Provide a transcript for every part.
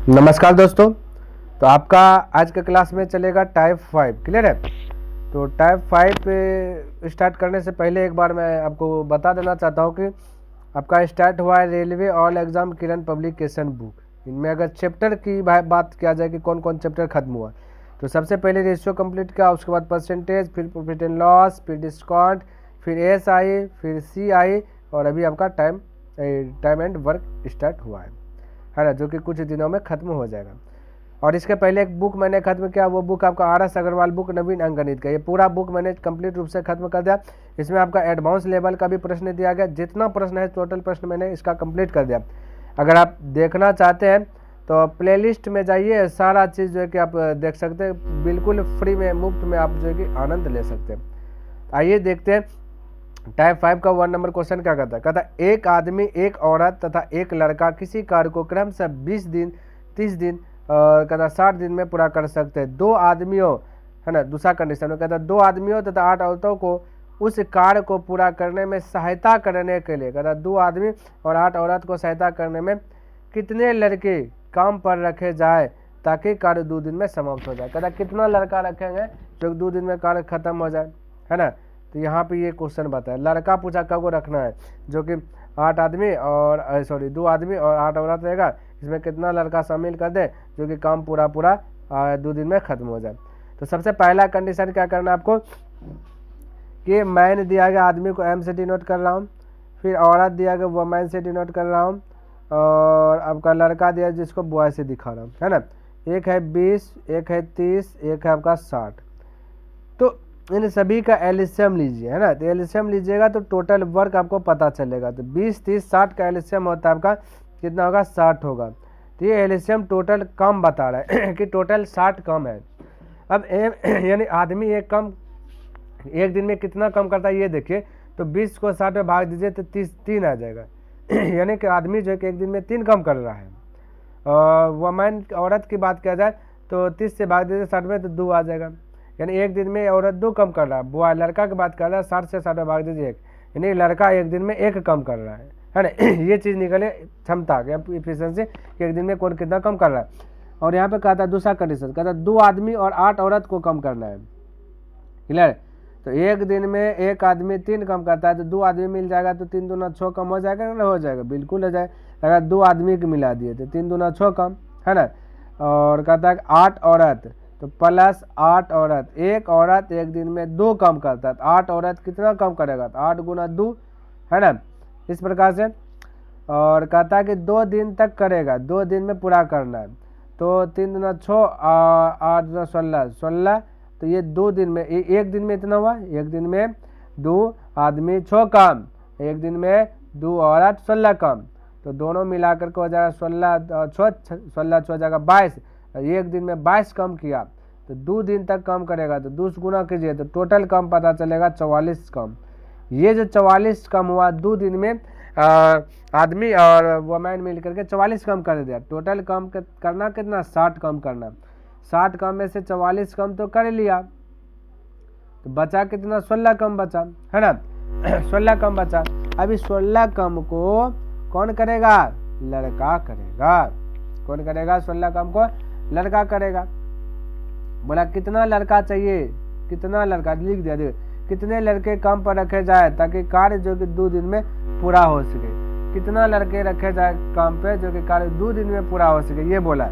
नमस्कार दोस्तों। तो आपका आज का क्लास में चलेगा टाइप 5। क्लियर है? तो टाइप 5 पे स्टार्ट करने से पहले एक बार मैं आपको बता देना चाहता हूँ कि आपका स्टार्ट हुआ है रेलवे ऑल एग्जाम किरण पब्लिकेशन बुक। इनमें अगर चैप्टर की बात किया जाए कि कौन कौन चैप्टर खत्म हुआ, तो सबसे पहले रेशियो कंप्लीट किया, उसके बाद परसेंटेज, फिर प्रॉफिट एंड लॉस, फिर डिस्काउंट, फिर एस आई, फिर सी आई, और अभी आपका टाइम एंड वर्क स्टार्ट हुआ है ना, जो कि कुछ दिनों में खत्म हो जाएगा। और इसके पहले एक बुक मैंने खत्म किया, वो बुक आपका RS अग्रवाल बुक नवीन अंकगणित का। ये पूरा बुक मैंने कंप्लीट रूप से खत्म कर दिया। इसमें आपका एडवांस लेवल का भी प्रश्न दिया गया, जितना प्रश्न है टोटल प्रश्न मैंने इसका कंप्लीट कर दिया। अगर आप देखना चाहते हैं तो प्लेलिस्ट में जाइए, सारा चीज़ जो है कि आप देख सकते हैं, बिल्कुल फ्री में मुफ्त में आप जो है कि आनंद ले सकते हैं। आइए देखते हैं टाइप 5 का 1 नंबर क्वेश्चन क्या कहता है। कहता है एक आदमी, एक औरत तथा एक लड़का किसी कार्य को क्रमशः 20 दिन, 30 दिन और कहता 60 दिन में पूरा कर सकते हैं। दो आदमियों, है ना, दूसरा कंडीशन में कहता है 2 आदमियों तथा 8 औरतों को उस कार्य को पूरा करने में सहायता करने के लिए, कहता 2 आदमी और 8 औरत को सहायता करने में कितने लड़के काम पर रखे जाए ताकि कार्य 2 दिन में समाप्त हो जाए। कहता कितना लड़का रखेंगे जो 2 दिन में कार्य खत्म हो जाए, है ना। तो यहाँ पे ये क्वेश्चन बताया, लड़का पूछा कब को रखना है, जो कि 8 आदमी और 2 आदमी और 8 औरत रहेगा, इसमें कितना लड़का शामिल कर दे जो कि काम पूरा 2 दिन में खत्म हो जाए। तो सबसे पहला कंडीशन क्या करना है आपको कि मैन दिया गया आदमी को M से डिनोट कर रहा हूँ, फिर औरत दिया गया वुमेन से डिनोट कर रहा हूँ, और आपका लड़का दिया जिसको बॉय से दिखा रहा हूँ, है ना। एक है 20, एक है 30, एक है आपका 60। तो इन सभी का एलसीएम लीजिए, है ना। तो एलसीएम लीजिएगा तो टोटल वर्क आपको पता चलेगा। तो 20, 30, 60 का एलसीएम होता है आपका कितना होगा, 60 होगा। तो ये एलसीएम टोटल कम बता रहा है कि टोटल 60 कम है। अब यानी आदमी एक दिन में कितना कम करता है ये देखिए। तो 20 को 60 में भाग दीजिए तो 3 आ जाएगा यानी कि आदमी जो है कि एक दिन में 3 कम कर रहा है। और वुमेन औरत की बात किया जाए तो 30 से भाग दीजिए 60 में तो 2 आ जाएगा, यानी एक दिन में औरत 2 कम कर रहा है। बॉय लड़का की बात कर रहा है, 60 से 60 में भाग दीजिए 1, यानी लड़का एक दिन में 1 कम कर रहा है ना। ये चीज़ निकले क्षमता इफिशिएंसी कि एक दिन में कौन कितना कम कर रहा है। और यहाँ पे कहता है दूसरा कंडीशन, कहता है 2 आदमी और 8 औरत को कम करना है। क्लियर? तो एक दिन में एक आदमी 3 कम करता है तो 2 आदमी मिल जाएगा, तो 3 दूना 6 कम हो जाएगा ना, हो जाएगा, बिल्कुल हो जाएगा। अगर 2 आदमी को मिला दिए तो 3 दूना 6 कम, है ना। और कहता है 8 औरत, तो प्लस 8 औरत, एक औरत एक दिन में 2 कम करता है, तो 8 औरत कितना कम करेगा, तो 8 गुना 2, है ना, इस प्रकार से। और कहता है कि 2 दिन तक करेगा, 2 दिन में पूरा करना है। तो 3 दूना 6, 8 दूना 16, तो ये 2 दिन में, एक दिन में इतना हुआ, एक दिन में 2 आदमी 6 काम, एक दिन में 2 औरत 16 काम, तो दोनों मिलाकर के हो जाएगा 16 हो जाएगा 22। एक दिन में 22 कम किया तो 2 दिन तक कम करेगा, तो 2 गुना कीजिए तो टोटल कम पता चलेगा 44 कम। ये जो 44 कम हुआ 2 दिन में आदमी और वुमेन मिलकर के 44 कम कर दिया। टोटल कम करना कितना, 60 कम करना। 60 कम में से 44 कम तो कर लिया, तो बचा कितना, 16 कम बचा, है ना। 16 कम बचा। अभी 16 कम को कौन करेगा, लड़का करेगा। कौन करेगा, 16 कम को लड़का करेगा। बोला कितना लड़का चाहिए, कितना लड़का लिख दिया, देखो कितने लड़के काम पर रखे जाए ताकि कार्य जो कि 2 दिन में पूरा हो सके। कितना लड़के रखे जाए काम पे जो कि कार्य 2 दिन में पूरा हो सके, ये बोला।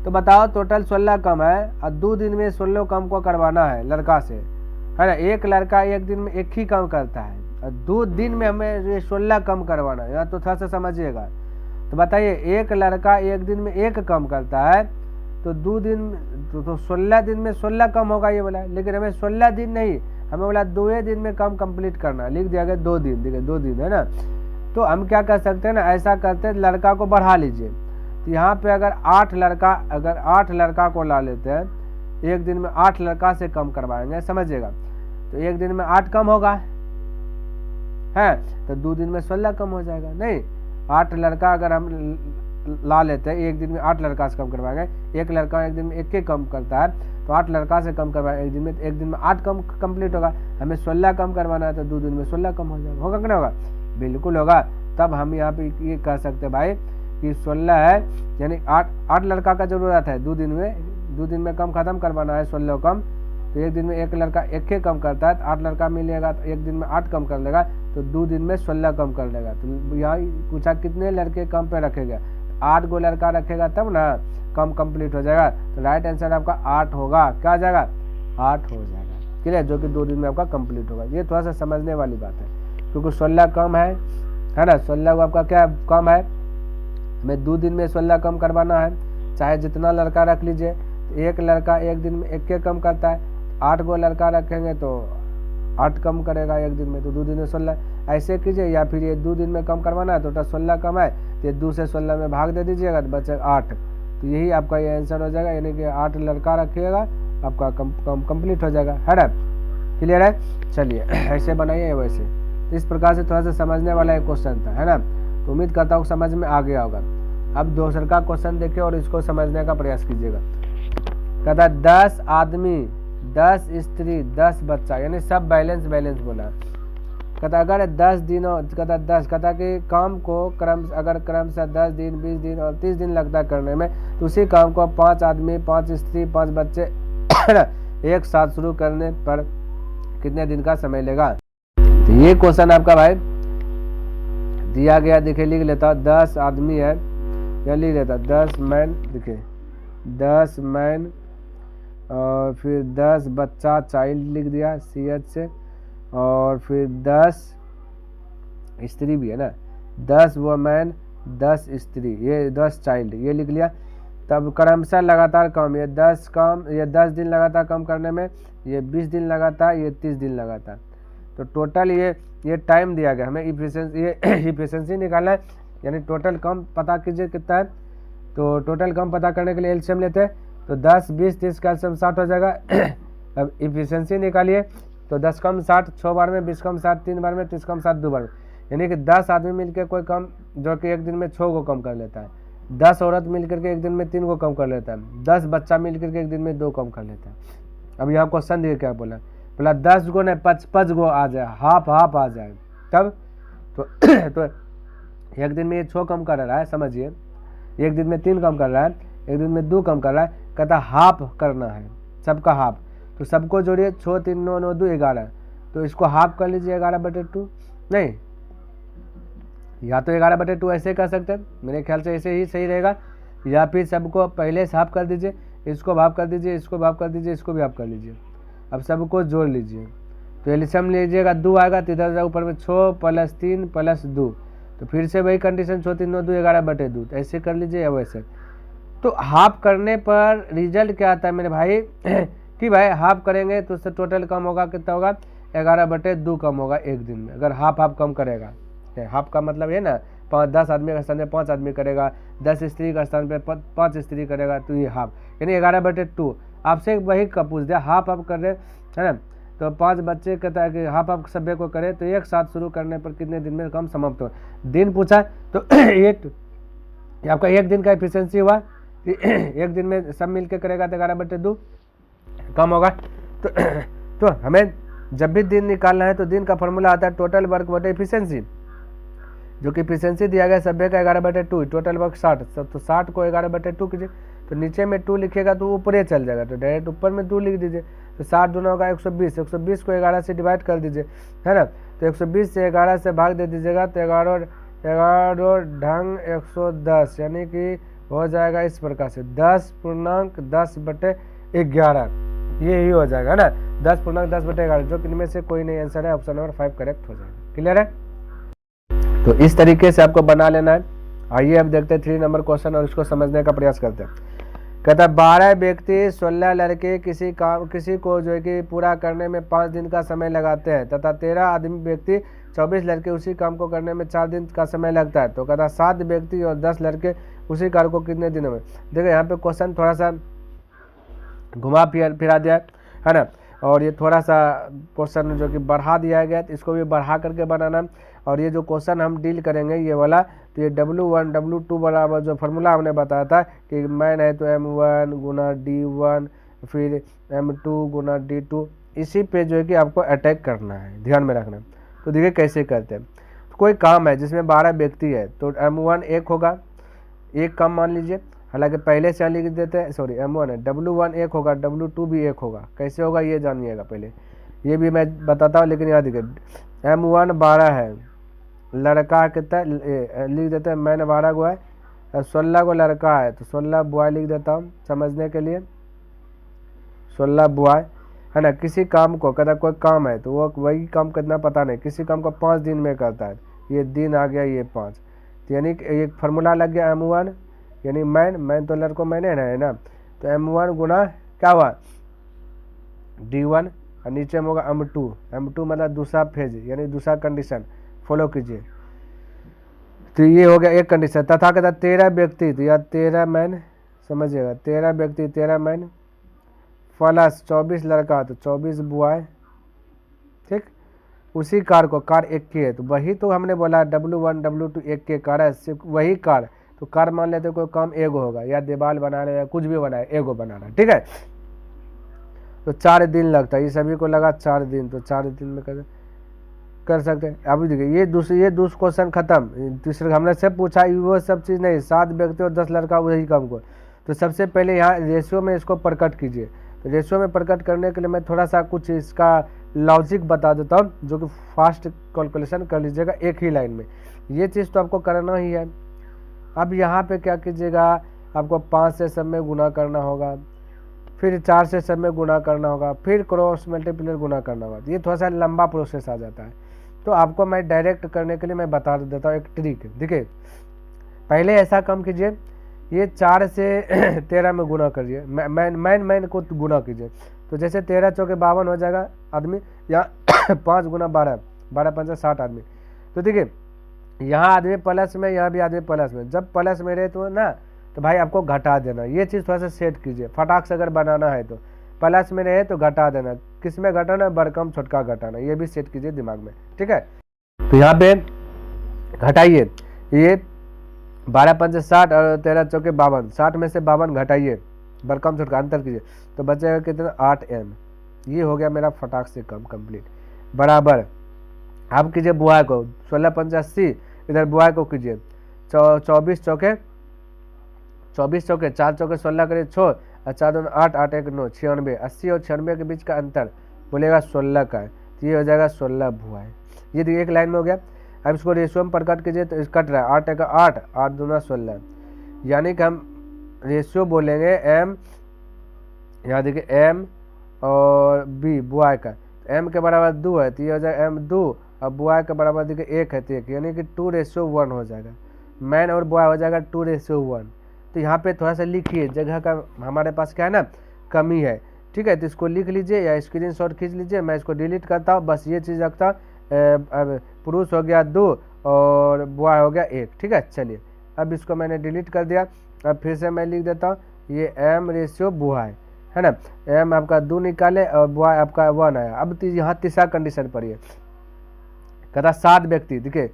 तो बताओ टोटल 16 कम है और 2 दिन में 16 कम को करवाना है लड़का से, है ना। एक लड़का एक दिन में 1 ही कम करता है और 2 दिन में हमें ये 16 कम करवाना है, यहाँ तो थोड़ा सा समझिएगा। तो बताइए एक लड़का एक दिन में 1 कम करता है तो 2 दिन तो 16 दिन में 16 कम होगा, ये बोला। लेकिन हमें 16 दिन नहीं, हमें बोला 2 दिन में कम कंप्लीट करना, लिख दिया गया 2 दिन, देखिए 2 दिन, है ना। तो हम क्या कर सकते हैं ना, ऐसा करते हैं लड़का को बढ़ा लीजिए। तो यहाँ पे अगर 8 लड़का को ला लेते हैं, एक दिन में 8 लड़का से कम करवाएंगे, समझिएगा। तो एक दिन में 8 कम होगा, है, तो 2 दिन में 16 कम हो जाएगा। नहीं, 8 लड़का अगर हम ला लेते हैं, एक दिन में 8 लड़का से कम करवाएंगे। एक लड़का एक दिन में 1 कम करता है, तो 8 लड़का से कम करवाएंगे, एक दिन में 8 कम कंप्लीट होगा। हमें 16 कम करवाना है तो 2 दिन में 16 कम हो जाएगा। होगा कि नहीं होगा, बिल्कुल होगा। तब हम यहाँ पे ये कह सकते हैं भाई कि 16 है, यानी 8 लड़का का जरूरत है 2 दिन में कम खत्म करवाना है 16 कम। तो एक दिन में एक लड़का एक ही कम करता है, तो 8 लड़का मिलेगा तो एक दिन में 8 कम कर लेगा, तो 2 दिन में 16 कम कर लेगा। तो यहाँ पूछा कितने लड़के कम पे रखेगा, 8 गो लड़का रखेगा तब ना कम कंप्लीट हो जाएगा। तो राइट आंसर आपका 8 होगा। क्या आ जाएगा? 8 हो जाएगा। क्लियर, जो कि 2 दिन में आपका कंप्लीट होगा। ये थोड़ा सा समझने वाली बात है, क्योंकि 16 कम है ना, 16 को आपका क्या कम है, हमें 2 दिन में 16 कम करवाना है। चाहे जितना लड़का रख लीजिए, एक लड़का एक दिन में एक कम करता है, 8 गो लड़का रखेंगे तो 8 कम करेगा एक दिन में, तो 2 दिन में 16 ऐसे कीजिए। या फिर ये 2 दिन में कम करवाना है तो 16 कम है, तो 2 से 16 में भाग दे दीजिएगा तो बचेगा 8। तो यही आपका ये आंसर हो जाएगा, यानी कि 8 लड़का रखिएगा, आपका कंप्लीट हो जाएगा, है ना। क्लियर है? चलिए ऐसे बनाइए वैसे। तो इस प्रकार से थोड़ा सा समझने वाला एक क्वेश्चन था, है ना। तो उम्मीद करता हूँ समझ में आ गया होगा। अब दूसरा का क्वेश्चन देखिए और इसको समझने का प्रयास कीजिएगा। कहता 10 आदमी, 10 स्त्री, 10 बच्चा, यानी सब बैलेंस बोला। कहता अगर 10 दिनों, कहता कि काम को अगर क्रमशः 10 दिन, 20 दिन और 30 दिन लगता है करने में, तो उसी काम को 5 आदमी, 5 स्त्री, 5 बच्चे एक साथ शुरू करने पर कितने दिन का समय लेगा। तो ये क्वेश्चन आपका भाई दिया गया, देखिए लिख लेता हूँ। 10 आदमी है, या लिख लेता 10 मैन, देखिए 10 मैन, और फिर 10 बच्चा चाइल्ड लिख दिया CH से, और फिर 10 स्त्री भी है ना, 10 वुमेन, 10 स्त्री, ये 10 चाइल्ड, ये लिख लिया। तब क्रमशः लगातार कम, ये 10 दिन लगातार कम करने में, ये 20 दिन लगातार, ये 30 दिन लगातार। तो टोटल ये टाइम दिया गया हमें, इफिशिएंसी निकालना है, यानी टोटल कम पता कीजिए कितना है। तो टोटल कम पता करने के लिए एलसीएम लेते हैं, तो 10, 20, 30 का एलसीएम 60 हो जाएगा। अब इफिशिएंसी निकालिए, तो 10 कम 60 6 बार में, 20 कम 60 3 बार में, 30 कम 60 2 बार में, यानी कि 10 आदमी मिलकर कोई कम जो कि एक दिन में 6 को कम कर लेता है, 10 औरत मिलकर के एक दिन में 3 को कम कर लेता है, 10 बच्चा मिलकर के एक दिन में 2 कम कर लेता है। अब यहाँ क्वेश्चन दिए क्या बोला 10 गो नहीं 5 गो आ जाए, हाफ आ जाए तब तो एक दिन में ये 6 कम कर रहा है, समझिए, एक दिन में 3 कम कर रहा है, एक दिन में 2 कम कर रहा है। कहता हाफ करना है, सबका हाफ, तो सबको जोड़िए, 6 3 9 9 2 11, तो इसको हाफ कर लीजिए 11/2, नहीं या तो 11/2 ऐसे कर सकते हैं, मेरे ख्याल से ऐसे ही सही रहेगा, या फिर सबको पहले से हाफ कर दीजिए, इसको हाफ कर दीजिए, इसको हाफ कर दीजिए, इसको भी हाफ कर लीजिए। अब सबको जोड़ लीजिए, तो एलसीएम लीजिएगा 2 आएगा, तो इधर ऊपर में 6 + 3 + 2, तो फिर से वही कंडीशन 6 3 9 2 11/2, तो ऐसे कर लीजिए या वैसे। तो हाफ करने पर रिजल्ट क्या आता है मेरे भाई कि भाई हाफ करेंगे तो उससे टोटल कम होगा, कितना होगा 11/2 कम होगा एक दिन में, अगर हाफ कम करेगा। हाफ का मतलब है ना 10 आदमी का स्थान पे 5 आदमी करेगा, 10 स्त्री का स्थान पे 5 स्त्री करेगा, तो ये हाफ यानी 11/2। आपसे वही का पूछ दिया हाफ कर रहे है ना, तो 5 बच्चे कहता है कि हाफ सभ्य को करे तो एक साथ शुरू करने पर कितने दिन में कम समाप्त हो। दिन पूछा तो आपका एक दिन का एफिशिएंसी हुआ, एक दिन में सब मिलके करेगा तो 11/2 कम होगा। तो हमें जब भी दिन निकालना है तो दिन का फॉर्मूला आता है टोटल वर्क बटे एफिशिएंसी, जो कि एफिशिएंसी दिया गया सभ्य का 11/2, टोटल वर्क 60, तो 60 को 11/2 कीजिए, तो नीचे में 2 लिखेगा तो ऊपर चल जाएगा, तो डायरेक्ट ऊपर में 2 लिख दीजिए, तो 60 दूना होगा 120, 120 को 11 से डिवाइड कर दीजिए, है ना। तो 120 से 11 से भाग दे दीजिएगा, तो 11 ढंग 110, यानी कि हो जाएगा इस प्रकार से 10.10/11, ये ही हो जाएगा ना, 10.10/11, जो कि इनमें से कोई नहीं आंसर है, ऑप्शन नंबर 5 करेक्ट हो जाएगा। क्लियर है? तो इस तरीके से आपको बना लेना है। आइए अब देखते हैं 3 नंबर क्वेश्चन और इसको समझने का प्रयास करते हैं। कहता 12 व्यक्ति 16 लड़के किसी को जो है कि पूरा करने में 5 दिन का समय लगाते हैं, तथा 13 आदमी व्यक्ति 24 लड़के उसी काम को करने में 4 दिन का समय लगता है। तो कहता 7 व्यक्ति और 10 लड़के उसी कार्य को कितने दिनों में। देखो यहाँ पे क्वेश्चन थोड़ा सा घुमा फिरा दिया है ना, और ये थोड़ा सा क्वेश्चन जो कि बढ़ा दिया गया, तो इसको भी बढ़ा करके बनाना। और ये जो क्वेश्चन हम डील करेंगे ये वाला, तो ये W1 W2 बराबर जो फार्मूला हमने बताया था कि मैन है तो M1 गुना D1 फिर M2 गुना D2, इसी पे जो है कि आपको अटैक करना है, ध्यान में रखना। तो देखिए कैसे करते हैं। तो कोई काम है जिसमें 12 व्यक्ति है, तो M1 1 होगा, एक कम मान लीजिए, हालांकि पहले से लिख देते हैं, सॉरी M1 है, W1 एक होगा, W2 भी एक होगा, कैसे होगा ये जानिएगा पहले, ये भी मैं बताता हूँ, लेकिन याद देखिए M1 12 है, लड़का कितना लिख देते हैं, मैंने 12 को है, 16 को लड़का है तो 16 बॉय लिख देता हूँ समझने के लिए, 16 बॉय है ना। किसी काम को कहता कोई काम है तो वो वही काम कितना पता नहीं, किसी काम को 5 दिन में करता है, ये दिन आ गया ये 5, तो यानी एक फार्मूला लग गया M1 यानी मैन तो लड़को मैंने है ना, तो M1 गुना क्या हुआ D1 और नीचे में होगा M2 मतलब दूसरा फेज यानी दूसरा कंडीशन फॉलो कीजिए। तो ये हो गया एक कंडीशन, तथा कहता 13 व्यक्ति, तो या 13 मैन समझिएगा, 13 व्यक्ति 13 मैन प्लस 24 लड़का तो 24 बॉय, ठीक। उसी कार को, कार एक की है तो वही तो हमने बोला W1 W2 एक के कार है, सिर्फ वही कार, तो कार मान लेते कोई काम एगो होगा, या दीवार बना रहे या कुछ भी बना है, एगो बना रहा, ठीक है। तो 4 दिन लगता है, ये सभी को लगा 4 दिन, तो 4 दिन में कर सकते हैं। अभी देखिए ये दूसरे क्वेश्चन खत्म, तीसरे हमने से पूछा वो सब चीज़ नहीं, 7 व्यक्ति और 10 लड़का वही काम को, तो सबसे पहले यहाँ रेशियो में इसको प्रकट कीजिए। तो रेशियो में प्रकट करने के लिए मैं थोड़ा सा कुछ इसका लॉजिक बता देता हूँ, जो कि फास्ट कैलकुलेशन कर लीजिएगा एक ही लाइन में, ये चीज़ तो आपको करना ही है। अब यहाँ पे क्या कीजिएगा, आपको 5 से सब में गुना करना होगा, फिर 4 से सब में गुना करना होगा, फिर क्रॉस मल्टीप्लाई गुना करना होगा, ये थोड़ा सा लंबा प्रोसेस आ जाता है। तो आपको मैं डायरेक्ट करने के लिए मैं बता देता हूँ एक ट्रिक। देखिए पहले ऐसा काम कीजिए, ये 4 से 13 में गुना करिए, मैन को गुना कीजिए, तो जैसे 13 चौके 52 हो जाएगा आदमी, यहाँ 5 गुना 12, 12 5 60 आदमी। तो देखिए यहाँ आदमी प्लस में, यहाँ भी आदमी प्लस में, जब प्लस में रहे तो ना, तो भाई आपको घटा देना, ये चीज़ थोड़ा सा सेट कीजिए, फटाक से अगर बनाना है तो प्लस में रहे तो घटा देना, किस में घटाना, बड़कम छोटका घटाना, ये भी सेट कीजिए दिमाग में, ठीक है। तो यहाँ पे घटाइए, ये 12 5 60 और 13 चौके 52, 60 में से 52 घटाइए, बड़कम छोटका अंतर कीजिए, तो बचेगा कितना 8M, ये हो गया मेरा फटाक से कम कंप्लीट। बराबर आप कीजिए बुआ को, 16 5 80, इधर बुआ को कीजिए, 24 चौके 4 चौके 16 करिए 6 और 4 2 8 8 1 9 96, 80 और 96 के बीच का अंतर बोलेगा 16 का है, तो ये हो जाएगा 16 बुआ है। ये देखिए एक लाइन में हो गया। अब इसको रेशियो में प्रकट कीजिए तो कट रहा है, 8 1 8 8 2 16, यानी कि हम रेशियो बोलेंगे M, यहाँ देखिए M और B बुआ का, M के बराबर 2 है तो ये हो जाएगा M2, और बुआ के बराबर देखिए 1 है तो 1, यानी कि 2:1 हो जाएगा, मैन और बुआ हो जाएगा 2:1। तो यहाँ पे थोड़ा सा लिखिए, जगह का हमारे पास क्या है ना कमी है, ठीक है, तो इसको लिख लीजिए या स्क्रीनशॉट खींच लीजिए, मैं इसको डिलीट करता हूँ, बस ये चीज़ रखता हूँ, पुरुष हो गया 2 और बुआ हो गया 1, ठीक है। चलिए अब इसको मैंने डिलीट कर दिया, अब फिर से मैं लिख देता हूँ, ये M रेशियो बुआ है ना, M आपका 2 निकाले और बुआ आपका 1 आया। अब यहाँ तीसरा कंडीशन पर ये कहता 7 व्यक्ति, देखिए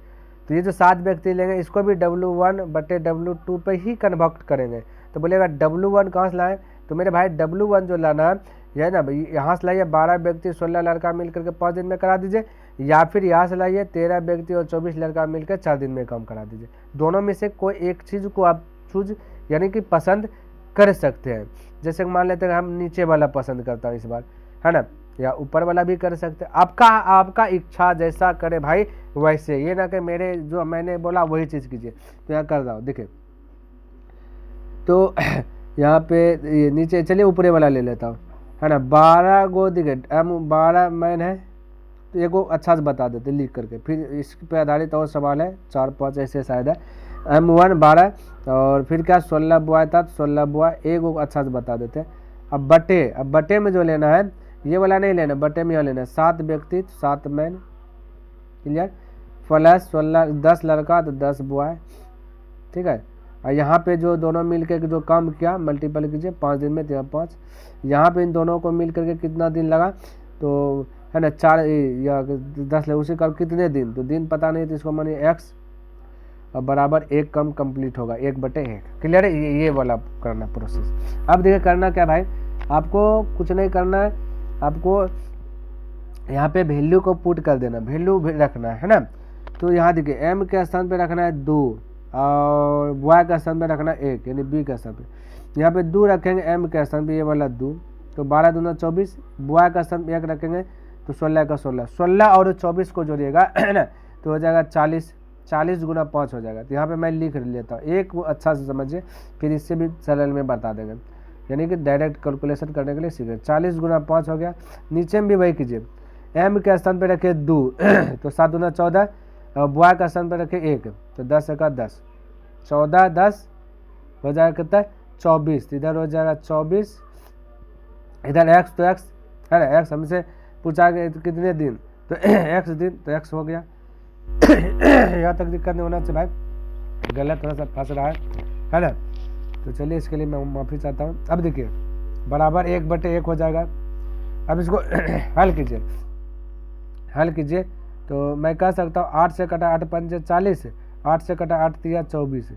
तो ये जो 7 व्यक्ति लेंगे इसको भी W1 बटे W2 पे ही कन्वर्ट करेंगे, तो बोलेगा W1 कहाँ से लाएँ, तो मेरे भाई W1 जो लाना है यह ना भाई यहाँ से लाइए 12 व्यक्ति 16 लड़का मिल करके 5 दिन में करा दीजिए, या फिर यहाँ से लाइए 13 व्यक्ति और 24 लड़का मिलकर 4 दिन में काम करा दीजिए। दोनों में से कोई एक चीज़ को आप चूज यानी कि पसंद कर सकते हैं, जैसे मान लेते हैं हम नीचे वाला पसंद करता हूँ इस बार, है ना, या ऊपर वाला भी कर सकते हैं, आपका इच्छा जैसा करे भाई वैसे, ये ना कि मेरे जो मैंने बोला वही चीज़ कीजिए। तो यहाँ कर रहा हूँ देखिए, तो यहाँ पे ये नीचे चलिए ऊपरे वाला ले लेता हूँ, है ना, 12 गो देखिए M12 मैन है, तो एक अच्छा से बता देते लिख करके, फिर इस पे आधारित और सवाल है 4 5 ऐसे शायद है। M1 12 और फिर क्या 16 बुआ था, 16 बुआ एक अच्छा से बता देते हैं। अब बटे में जो लेना है ये वाला नहीं लेना, बटे में यहाँ लेना है 7 व्यक्ति 7 मैन, क्लियर, प्लस 16 10 लड़का तो 10 बुआ, ठीक है। और यहाँ पे जो दोनों मिल के जो काम किया मल्टीपल कीजिए, 5 दिन में 5, यहाँ पे इन दोनों को मिल करके कितना दिन लगा, तो है ना 4 या 10 लगा, उसी का कितने दिन, तो दिन पता नहीं तो इसको मानिए x और बराबर 1 कम कंप्लीट होगा 1/1, क्लियर है। ये वाला करना प्रोसेस। अब देखिए करना क्या भाई, आपको कुछ नहीं करना है, आपको यहाँ पे वैल्यू को पुट कर देना, वैल्यू रखना है ना, तो यहाँ देखिए M के स्थान पे रखना है 2 और बॉय का स्थान पे रखना 1 यानी बी का स्थान पे। यहाँ पे 2 रखेंगे एम के स्थान पे, ये वाला 2, तो 12 दूना 24। बॉय का स्थान पे 1 रखेंगे तो 16 का 16, 16 और 24 को जोड़िएगा है ना, तो हो जाएगा 40, 40 गुना 5 हो जाएगा। तो यहाँ पे मैं लिख लेता हूँ, एक अच्छा से समझिए, फिर इससे भी सरल में बता देंगे, यानी कि डायरेक्ट कैलकुलेशन करने के लिए सीखे। 40 गुना 5 हो गया। नीचे में भी वही कीजिए, एम के स्थान पे रखे 2 तो 7 दूना 14, और बॉय का स्थान पे रखे 1 तो 10 का 10, 14 10 हो जाएगा कितना 24, इधर हो जाएगा 24, इधर एक्स तो एक्स है ना, एक्स हमसे पूछा गया कितने दिन, तो एक्स दिन, तो एक्स हो गया। यहाँ तक दिक्कत नहीं होना चाहिए भाई, गलत थोड़ा सा फंस रहा है ना। तो चलिए इसके लिए मैं माफ़ी चाहता हूँ। अब देखिए बराबर 1/1 हो जाएगा। अब इसको हल कीजिए, हल कीजिए तो मैं कह सकता हूँ 8 से कटा 8 पंजे 40, 8 से कटा 8 तिया 24,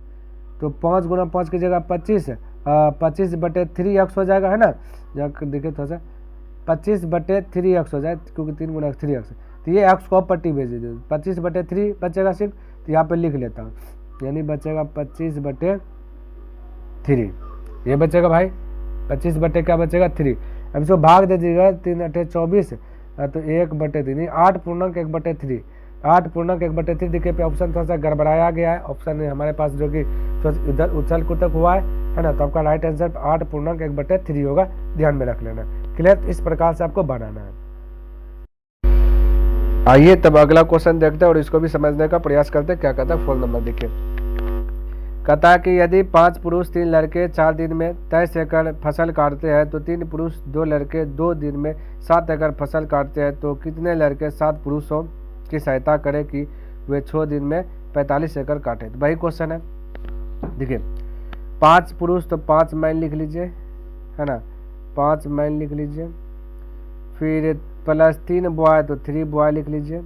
तो 5 गुना 5 की जगह 25, 25/3x हो जाएगा है ना। देखिए थोड़ा सा 25/3x हो जाए, क्योंकि 3 गुना 3x, तो ये x को पट्टी भेज दीजिए, 25/3 बचेगा सिर्फ, तो यहाँ पे लिख लेता हूँ, यानी बचेगा 25/3, ये बचेगा भाई 25 क्या बचेगा 3। अब इसको भाग दे दीजिएगा, 3 8 24, तो 1/3, 8.1/3, 8.1/3। देखिए पे ऑप्शन थोड़ा सा गड़बड़ाया गया है, ऑप्शन हमारे पास जो कि इधर उछल कूदक हुआ है ना, तो आपका राइट आंसर 8.1/3 होगा, ध्यान में रख लेना। क्लियर, इस प्रकार से आपको बनाना है। आइए तब अगला क्वेश्चन देखते हैं और इसको भी समझने का प्रयास करते हैं। क्या कहता है, फोन नंबर देखिए, कहता है कि यदि 5 पुरुष 3 लड़के 4 दिन में 23 एकड़ फसल काटते हैं, तो 3 पुरुष 2 लड़के 2 दिन में 7 एकड़ फसल काटते हैं, तो कितने लड़के 7 पुरुषों की सहायता करें कि वे 6 दिन में 45 एकड़ काटे। तो वही क्वेश्चन है। देखिए 5 पुरुष तो 5 मैन लिख लीजिए है ना, 5 मैन लिख लीजिए, फिर प्लस 3 बॉय तो 3 बॉय लिख लीजिए,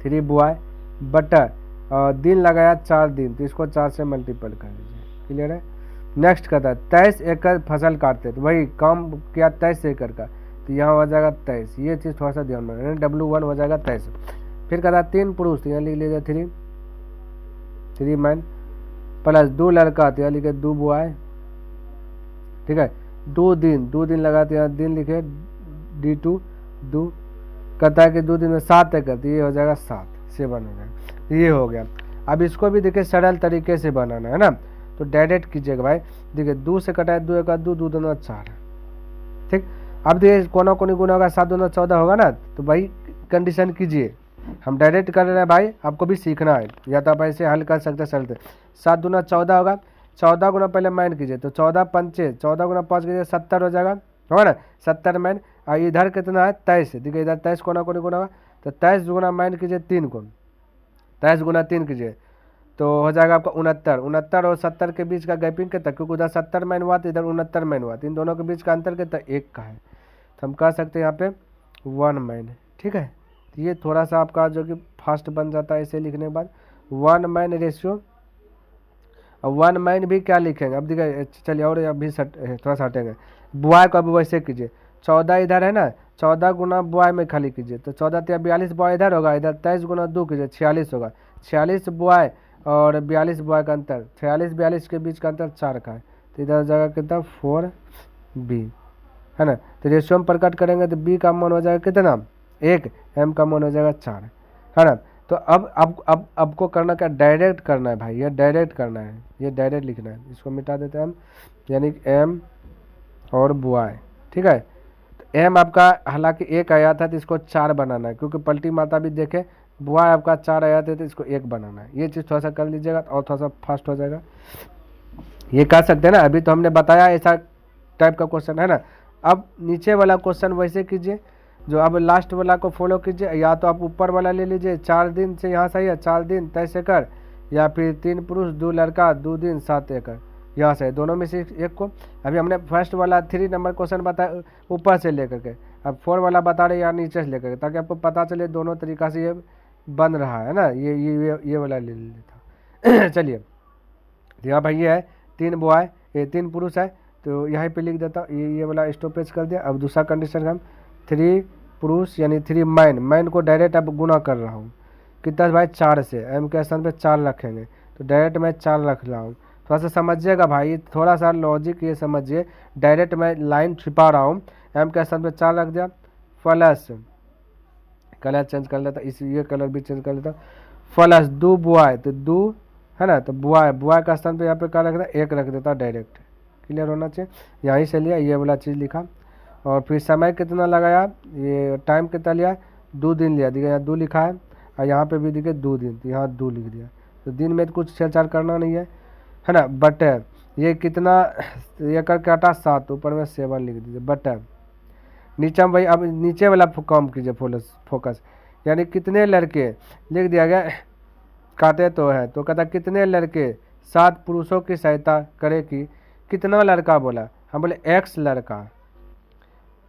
3 बॉय बटर दिन लगाया 4 दिन, तो इसको 4 से मल्टीपल कर लीजिए। क्लियर है। नेक्स्ट कहता है 23 एकड़ फसल काटते, तो वही काम किया 23 एकड़ का, तो यहाँ हो जाएगा 23, ये चीज़ थोड़ा सा ध्यान में रखना, W1 हो जाएगा 23। फिर कहता है 3 पुरुष, तो यहाँ लिख लीजिए 3 मैन, प्लस 2 लड़का, तो यहाँ लिखे 2 बॉय, ठीक है। 2 दिन लगा, तो यहाँ दिन लिखे D2 2, कहता है कि 2 दिन में 7 एकड़, तो ये हो जाएगा 7, 7 हो जाएगा, ये हो गया। अब इसको भी देखिए सरल तरीके से बनाना है ना, तो डायरेक्ट कीजिएगा भाई। देखिए 2 से कटा है 2 एकड़ 2, 2 दूना 4, ठीक। अब देखिए कोना कोनी गुना होगा, 7 दूना 14 होगा ना, तो भाई कंडीशन कीजिए, हम डायरेक्ट कर रहे हैं भाई, आपको भी सीखना है, या तो आप ऐसे हल कर सकते सरल। 7 दूना 14 होगा, 14 गुना पहले माइन कीजिए, तो 14 पंचे 14 गुना 5 कीजिए 70 हो जाएगा, होगा ना 70 मैन। और इधर कितना है 23, देखिए इधर 23 कोना कोनी गुना होगा, तो 23 गुना माइन कीजिए 3 को, 23 गुना 3 कीजिए, तो हो जाएगा आपका 69। 69 और 70 के बीच का गैपिंग कितना, क्योंकि उधर 70 मैन हुआ तो इधर 69 मैन हुआ, तो इन दोनों के बीच का अंतर कितना 1 का है, तो हम कह सकते हैं यहाँ पे 1 मैन, ठीक है। तो ये थोड़ा सा आपका जो कि फास्ट बन जाता है इसे लिखने के बाद, 1 मैन रेशियो। अब 1 मैन भी क्या लिखेंगे, अब देखिए चलिए और अभी थोड़ा सा हटेंगे, बॉय को अभी वैसे कीजिए, 14 इधर है ना, 14 गुना बॉय में खाली कीजिए, तो 14 या 42 बॉय इधर होगा, इधर 23 गुना 2 कीजिए 46 होगा, 46 बॉय और 42 बॉय का अंतर, 46 42 के बीच का अंतर 4 का है, तो इधर जगह कितना 4B है ना। तो रेशियो में प्रकट करेंगे तो B का मान हो जाएगा कितना 1, M का मान हो जाएगा 4 है ना। तो अब आपको करना क्या, डायरेक्ट करना है भाई, ये डायरेक्ट करना है, ये डायरेक्ट लिखना है। इसको मिटा देते हैं हम, यानी M और बॉय, ठीक है। तो M आपका हालांकि 1 आया था, तो इसको 4 बनाना है, क्योंकि पलटी माता भी देखे, बॉय आपका 4 आया था, तो इसको 1 बनाना है। ये चीज़ थोड़ा सा कर लीजिएगा और थोड़ा सा फास्ट हो जाएगा, ये कर सकते हैं ना। अभी तो हमने बताया ऐसा टाइप का क्वेश्चन है ना। अब नीचे वाला क्वेश्चन वैसे कीजिए, जो अब लास्ट वाला को फॉलो कीजिए, या तो आप ऊपर वाला ले लीजिए, 4 दिन से यहाँ सही है, 4 दिन 23 एकड़, या फिर 3 पुरुष 2 लड़का 2 दिन 7 एकड़, यहाँ से दोनों में से एक को। अभी हमने फर्स्ट वाला 3 नंबर क्वेश्चन बताया ऊपर से लेकर के, अब 4 वाला बता रहे या नीचे से लेकर के, ताकि आपको पता चले दोनों तरीका से ये बन रहा है ना। ये वाला ले लेता। चलिए यहाँ भाई ये है 3 बॉय, ये 3 पुरुष है, तो यहाँ पे लिख देता हूँ, ये वाला स्टॉपेज कर दिया। अब दूसरा कंडीशन हम 3 पुरुष यानी 3 मैन को डायरेक्ट अब गुना कर रहा हूँ, कितना भाई 4 से, m के स्थान पे 4 रखेंगे तो डायरेक्ट मैं 4 रख रहा हूँ। थोड़ा सा समझिएगा भाई, थोड़ा सा लॉजिक ये समझिए, डायरेक्ट मैं लाइन छिपा रहा हूँ, m के स्थान पे 4 रख दिया, प्लस कलर चेंज कर लेता, इस ये कलर भी चेंज कर लेता, प्लस 2 बुआई, तो 2 है ना, तो बुआई का स्थान पे यहाँ पे क्या रख देता, 1 रख देता डायरेक्ट। क्लियर होना चाहिए, यहीं से लिया ये वाला चीज़ लिखा। और फिर समय कितना लगाया, ये टाइम कितना लिया, 2 दिन लिया, देखिए यहाँ 2 लिखा है, और यहाँ पे भी देखिए 2 दिन, तो यहाँ 2 लिख दिया। तो दिन में तो कुछ छेड़छाड़ करना नहीं है ना। बटर ये कितना, ये करके हटा 7, ऊपर में 7 लिख दीजिए। बटर नीचे में भाई, अब नीचे वाला काम कीजिए फोकस, यानी कितने लड़के लिख दिया गया, काटे तो है, तो कहता कितने लड़के 7 पुरुषों की सहायता करे कि, कितना लड़का बोला, हम बोले x लड़का,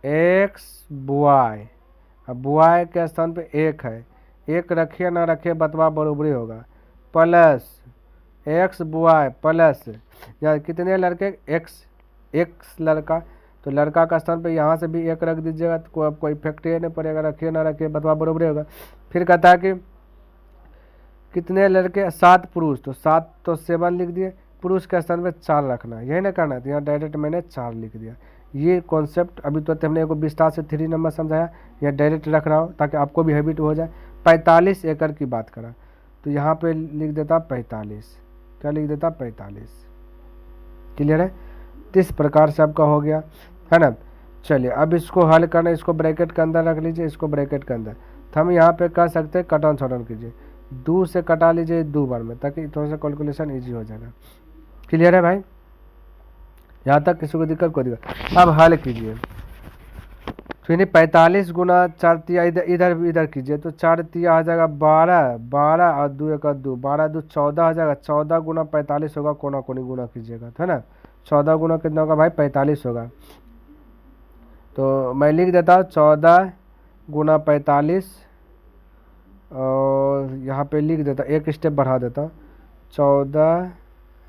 x बुआई, अब बुआई के स्थान पे 1 है, 1 रखिए ना रखिए बतवा बरोबरी होगा, प्लस x बुआई प्लस या कितने लड़के x लड़का, तो लड़का का स्थान पे यहाँ से भी 1 रख दीजिएगा, तो कोई इफेक्ट ही नहीं पड़ेगा, रखिए ना रखिए बतवा बरोबरी होगा। फिर कहता है कि कितने लड़के 7 पुरुष, तो 7 तो 7 लिख दिए, पुरुष के स्थान पे 4 रखना, यही ना करना, तो यहाँ डायरेक्ट मैंने 4 लिख दिया। ये कॉन्सेप्ट अभी तो हमने एक विस्तार से 3 नंबर समझाया, यहाँ डायरेक्ट रख रहा हूँ ताकि आपको भी हैबिट हो जाए। 45 एकड़ की बात करा तो यहाँ पे लिख देता 45, क्या लिख देता 45। क्लियर है, तो इस प्रकार से आपका हो गया है ना। चलिए अब इसको हल करना, इसको ब्रैकेट के अंदर रख लीजिए, इसको ब्रैकेट के अंदर, तो हम यहाँ पे कर सकते हैं कट ऑन शॉर्ट ऑन कीजिए, 2 से कटा लीजिए 2 बार में, ताकि थोड़ा सा कैलकुलेशन इजी हो जाएगा। क्लियर है भाई, यहाँ तक किसी को दिक्कत को दिक्कत। अब हल कीजिए, फिर 45 गुना 4 तिया इधर कीजिए, तो 4 तिया आ जाएगा 12, 12 और 2 एक 2, 12 2 14 आ जाएगा, 14 गुना 45 होगा, कोना कोनी गुना कीजिएगा, है ना। 14 गुना कितना होगा भाई 45 होगा, तो मैं लिख देता हूँ 14 गुना 45, और यहाँ पे लिख देता, एक स्टेप बढ़ा देता, 14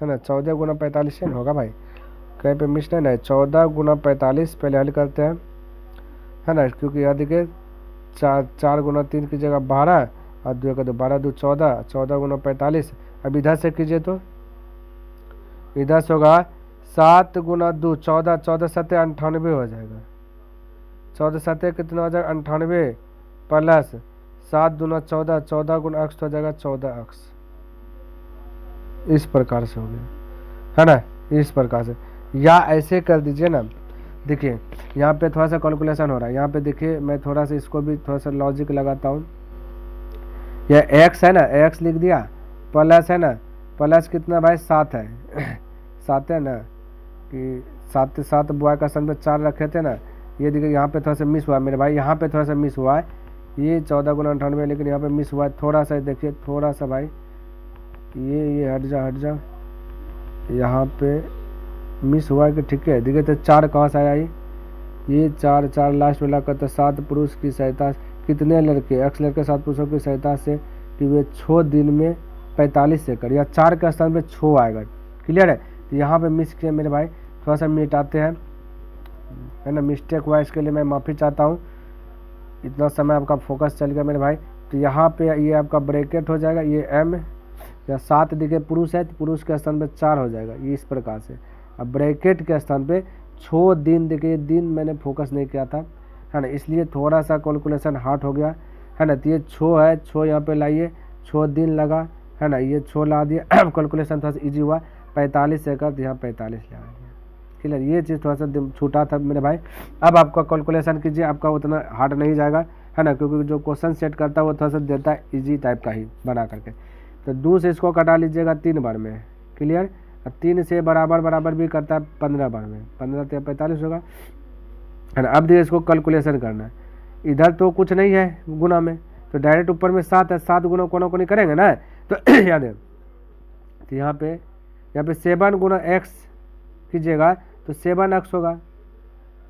है ना, 14 गुना 45 से होगा भाई, कहीं पे मिस नहीं है, 14 गुना 45 पहले हल करते हैं, है ना, क्योंकि यहाँ देखिए 4 गुना 3 की जगह 12 और 2 का 2, 12 2 14, 14 गुना 45। अब इधर से कीजिए तो इधर से होगा 7 गुना 2 14, 14 7 98 हो जाएगा, 14 7 कितना हो जाएगा 98, प्लस 7 दूना 14, 14 गुना अक्स हो जाएगा 14 अक्स। इस प्रकार से हो गया, है ना, इस प्रकार से, या ऐसे कर दीजिए ना। देखिए यहाँ पे थोड़ा सा कैलकुलेशन हो रहा है, यहाँ पे देखिए मैं थोड़ा सा इसको भी थोड़ा सा लॉजिक लगाता हूँ। यह x है ना, x लिख दिया, प्लस है ना, प्लस कितना भाई 7 है 7 है ना, कि 7 बुआ का सन पे 4 रखे थे ना, ये देखिए यहाँ पे थोड़ा सा मिस हुआ मेरे भाई, यहाँ पे थोड़ा सा मिस हुआ है, ये 14 गुना 98, लेकिन यहाँ पे मिस हुआ है थोड़ा सा, देखिए थोड़ा सा भाई, ये हट जा, यहाँ पे मिस हुआ है कि ठीक है। देखिए तो 4 कहाँ से आया, ये 4 लास्ट वाला का, तो 7 पुरुष की सहायता, कितने लड़के, x लड़के 7 पुरुषों की सहायता से कि वे 6 दिन में 45 एकड़, या 4 के स्थान पे 6 आएगा। क्लियर है, तो यहाँ पे मिस किया मेरे भाई, थोड़ा सा मिटाते हैं, है ना, मिस्टेक हुआ, इसके लिए मैं माफ़ी चाहता हूँ, इतना समय आपका फोकस चल गया मेरे भाई। तो यहाँ पे ये आपका ब्रैकेट हो जाएगा, ये m या 7 देखिए पुरुष है, तो पुरुष के स्थान पे 4 हो जाएगा, ये इस प्रकार से। अब ब्रैकेट के स्थान पे 6 दिन, देखिए दिन मैंने फोकस नहीं किया था, है ना, इसलिए थोड़ा सा कैलकुलेशन हार्ड हो गया, है ना। तो ये 6 है, 6 यहाँ पे लाइए, 6 दिन लगा, है ना, ये 6 ला दिया कैलकुलेशन थोड़ा सा ईजी हुआ, 45 एकड़, तो यहाँ 45 लगा दिया। क्लियर, ये चीज़ थोड़ा सा छूटा था मेरे भाई। अब आपका कैलकुलेशन कीजिए, आपका उतना हार्ड नहीं जाएगा, है ना, क्योंकि जो क्वेश्चन सेट करता है वो थोड़ा सा देता है ईजी टाइप का ही बना करके। तो 2 से इसको कटा लीजिएगा 3 बार में। क्लियर, 3 से बराबर भी करता है 15 बार में, 15 से 45 होगा, है ना। अब देखिए इसको कैलकुलेशन करना है, इधर तो कुछ नहीं है गुना में, तो डायरेक्ट ऊपर में 7 है, 7 गुना कोना कोनी करेंगे ना, तो याद है, तो यहाँ पे 7 गुना x कीजिएगा तो 7x होगा।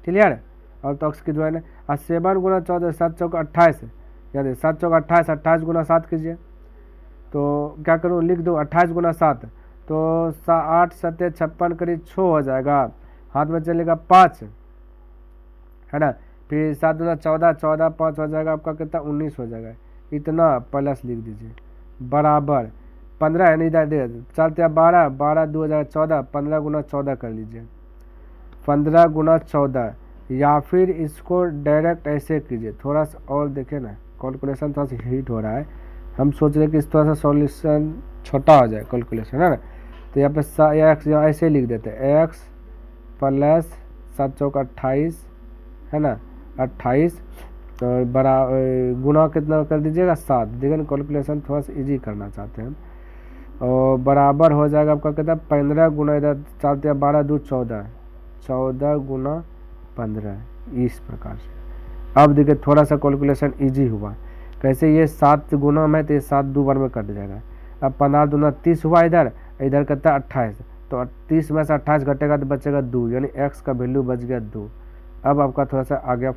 क्लियर, और तो x की जो है ना, और 7 गुना 14, 7 चौक 28, याद है 7 चौक 28, 28 गुना 7 कीजिए, तो क्या करूँ, लिख दो 28 गुना 7, तो 8 7 56 करीब 6 हो जाएगा, हाथ में चलेगा 5, है ना। फिर 7 गुना 14, 14 5 हो जाएगा आपका कितना 19 हो जाएगा। इतना प्लस लिख दीजिए बराबर 15 यानी इधर दे चलते हैं 12, 12 2 हो जाएगा 14, 15 गुना 14 कर लीजिए 15 गुना 14, या फिर इसको डायरेक्ट ऐसे कीजिए। थोड़ा सा और देखें ना, कैलकुलेशन थोड़ा सा हीट हो रहा है, हम सोच रहे हैं कि इस थोड़ा सा सॉल्यूशन छोटा हो जाए कैलकुलेशन, है ना। तो यहाँ पे एक्स ऐसे लिख देते हैं, एक्स प्लस 7 चौक 28, है ना 28, तो बड़ा गुना कितना कर दीजिएगा 7, देखिए ना कैलकुलेशन थोड़ा सा इजी करना चाहते हैं। और बराबर हो जाएगा आपका कितना 15 गुना इधर चलते हैं 12 2 14, 14 गुना 15, इस प्रकार से। अब देखिए थोड़ा सा कैलकुलेशन इजी हुआ, कैसे ये 7 गुना में तो ये 7 2 बार में कट जाएगा। अब 15 दूना 30 हुआ, इधर इधर करता है 28, तो 30 में से 28 घटेगा तो बचेगा 2, यानी एक्स का वैल्यू बच गया 2। अब आपका थोड़ा सा आ गया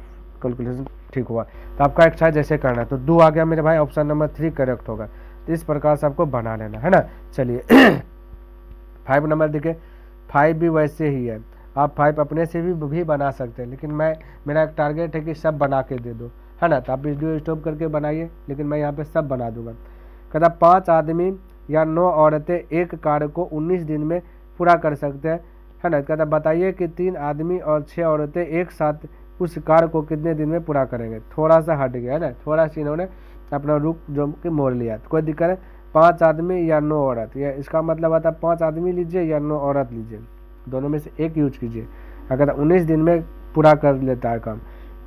कैलकुलेशन ठीक हुआ। तो आपका एक्सरसाइज जैसे करना है, तो 2 आ गया मेरे भाई, ऑप्शन नंबर 3 करेक्ट होगा। तो इस प्रकार से आपको बना लेना है ना। चलिए 5 नंबर देखिए, 5 भी वैसे ही है, आप 5 अपने से भी बना सकते हैं, लेकिन मेरा एक टारगेट है कि सब बना के दे दो, है ना। तो आप वीडियो स्टॉप करके बनाइए, लेकिन मैं यहाँ पे सब बना दूंगा। कहता 5 आदमी या 9 औरतें एक कार्य को 19 दिन में पूरा कर सकते हैं, है ना। कहता बताइए कि 3 आदमी और 6 औरतें एक साथ उस कार्य को कितने दिन में पूरा करेंगे। थोड़ा सा हट गया है ना, थोड़ा सा इन्होंने अपना रुख जो कि मोड़ लिया, तो कोई दिक्कत है। 5 आदमी या 9 औरत, या इसका मतलब आता है 5 आदमी लीजिए या 9 औरत लीजिए, दोनों में से एक यूज कीजिए। अगर 19 दिन में पूरा कर लेता है काम,